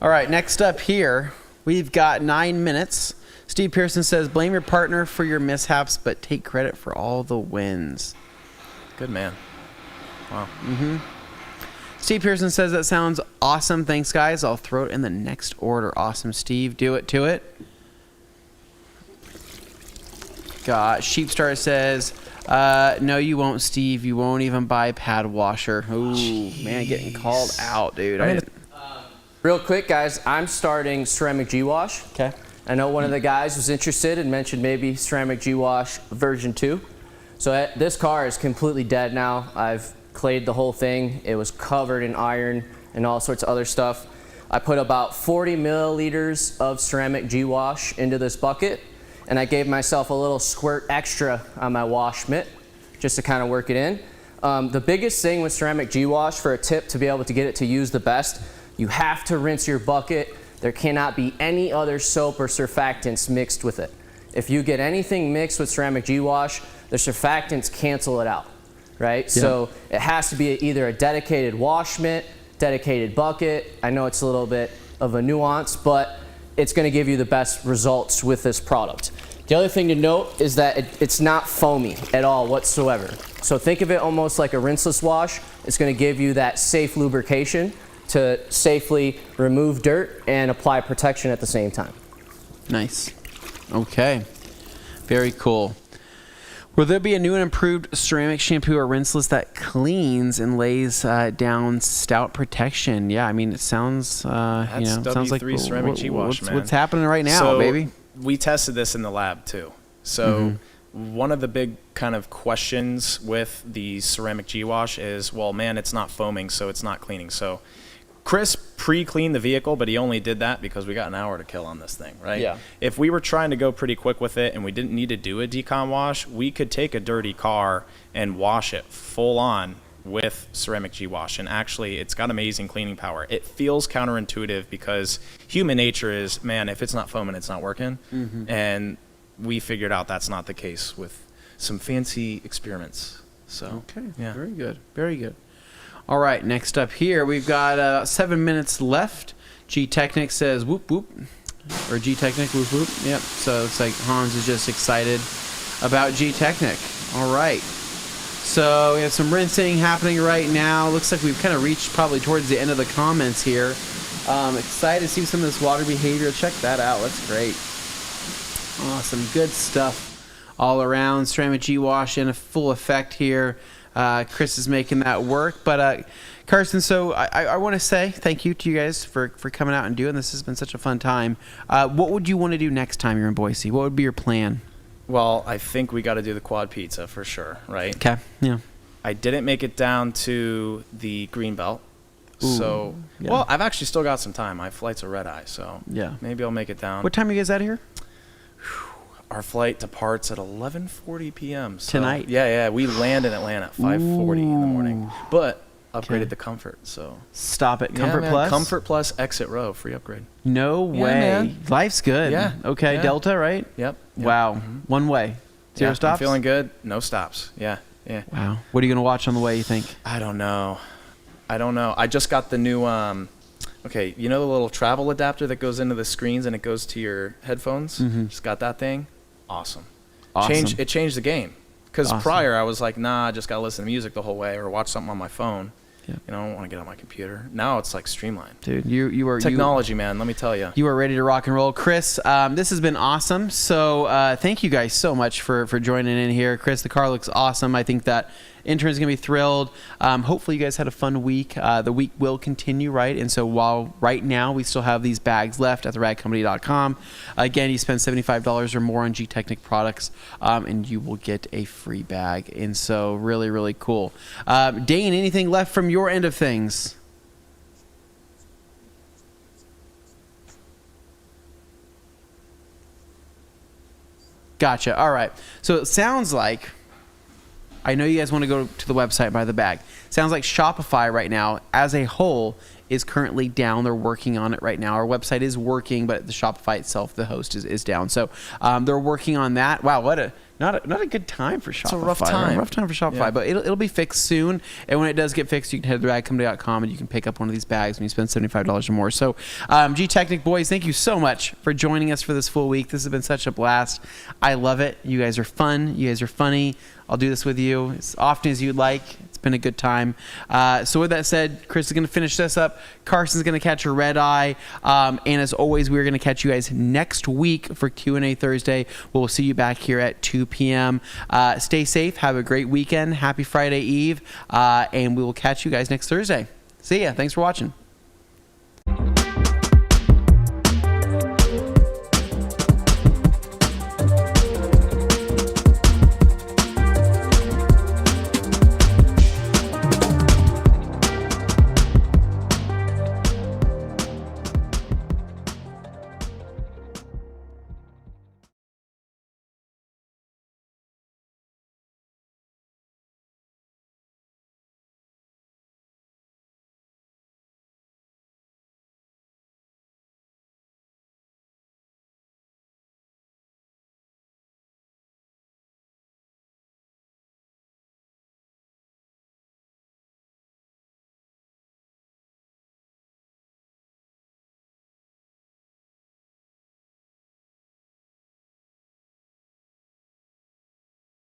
All right, next up here, we've got 9 minutes. Steve Pearson says, blame your partner for your mishaps, but take credit for all the wins. Good man. Wow. Mm-hmm. Steve Pearson says, that sounds awesome. Thanks, guys. I'll throw it in the next order. Awesome, Steve. Do it to it. Sheepstar says, no, you won't, Steve. You won't even buy pad washer. Ooh, man, getting called out, dude. Real quick, guys, I'm starting ceramic G-Wash. Okay. I know one of the guys was interested and mentioned maybe ceramic G-Wash version 2. So this car is completely dead now. I've clayed the whole thing. It was covered in iron and all sorts of other stuff. I put about 40 milliliters of ceramic G-Wash into this bucket, and I gave myself a little squirt extra on my wash mitt just to kind of work it in. The biggest thing with ceramic G-Wash, for a tip to be able to get it to use the best, you have to rinse your bucket. There cannot be any other soap or surfactants mixed with it. If you get anything mixed with ceramic G-Wash, the surfactants cancel it out, right? So it has to be either a dedicated wash mitt, dedicated bucket. I know it's a little bit of a nuance, but it's going to give you the best results with this product. The other thing to note is that it's not foamy at all whatsoever. So think of it almost like a rinseless wash. It's going to give you that safe lubrication to safely remove dirt and apply protection at the same time. Nice. Okay. Very cool. Will there be a new and improved ceramic shampoo or rinseless that cleans and lays down stout protection? Yeah, I mean, it sounds, sounds like ceramic G-Wash, man. What's happening right now, baby? We tested this in the lab too. So one of the big kind of questions with the ceramic G-Wash is, well, man, it's not foaming, so it's not cleaning. So Chris pre-cleaned the vehicle, but he only did that because we got an hour to kill on this thing, right? Yeah. If we were trying to go pretty quick with it and we didn't need to do a decon wash, we could take a dirty car and wash it full on with ceramic G-Wash. And actually, it's got amazing cleaning power. It feels counterintuitive because human nature is, man, if it's not foaming, it's not working. And we figured out that's not the case with some fancy experiments. So, okay, yeah. Very good, very good. All right, next up here, we've got 7 minutes left. GTECHNIQ says whoop whoop, or GTECHNIQ whoop whoop. Yep, so it looks like Hans is just excited about GTECHNIQ. All right, so we have some rinsing happening right now. Looks like we've kind of reached probably towards the end of the comments here. Excited to see some of this water behavior. Check that out, that's great. Awesome, good stuff all around. Ceramic G-Wash in a full effect here. Chris is making that work. But Carson, so I want to say thank you to you guys for coming out and doing this. This has been such a fun time. What would you want to do next time you're in Boise? What would be your plan? Well, I think we got to do the quad pizza for sure, right? Okay, yeah. I didn't make it down to the Greenbelt. Ooh, So, yeah. well, I've actually still got some time. My flight's a red eye, so Yeah. maybe I'll make it down. What time are you guys out of here? Our flight departs at 11:40 p.m. So, Tonight? Yeah. We land in Atlanta at 5:40 in the morning. But upgraded Okay. the Comfort, so. Stop it. Yeah, Comfort man, Plus? Comfort Plus exit row, free upgrade. No Yeah, way. man. Life's good. Yeah, Okay, yeah. Delta, right? Yep. Wow. One way. Zero Yeah, stops? I'm feeling good. No stops. Yeah. Wow. What are you going to watch on the way, you think? I don't know. I just got the new, okay, you know the little travel adapter that goes into the screens and it goes to your headphones? Just got that thing. Awesome. It changed the game. Because prior I was like, nah, I just got to listen to music the whole way or watch something on my phone. Yeah. You know, I don't want to get on my computer. Now it's like streamlined. Dude, you are Technology, man, let me tell you. You are ready to rock and roll. Chris, this has been awesome. So thank you guys so much for joining in here. Chris, the car looks awesome. I think that intern's going to be thrilled. Hopefully you guys had a fun week. The week will continue, right? And so while right now we still have these bags left at theradcompany.com, again, you spend $75 or more on GTECHNIQ products, and you will get a free bag. And so really, really cool. Dane, anything left from your end of things? Gotcha. All right. So it sounds like, I know you guys want to go to the website and buy the bag. Sounds like Shopify right now as a whole is currently down. They're working on it right now. Our website is working, but the Shopify itself, the host is down. So they're working on that. Wow, what a not a good time for Shopify. It's a rough time. A rough time for Shopify, Yeah. but it'll be fixed soon. And when it does get fixed, you can head to radcompany.com and you can pick up one of these bags when you spend $75 or more. So GTECHNIQ boys, thank you so much for joining us for this full week. This has been such a blast. I love it. You guys are fun. You guys are funny. I'll do this with you as often as you'd like. It's been a good time. So with that said, Chris is going to finish this up. Carson's going to catch a red eye. And as always, we're going to catch you guys next week for Q&A Thursday. We'll see you back here at 2 p.m. Stay safe. Have a great weekend. Happy Friday Eve. And we will catch you guys next Thursday. See ya. Thanks for watching.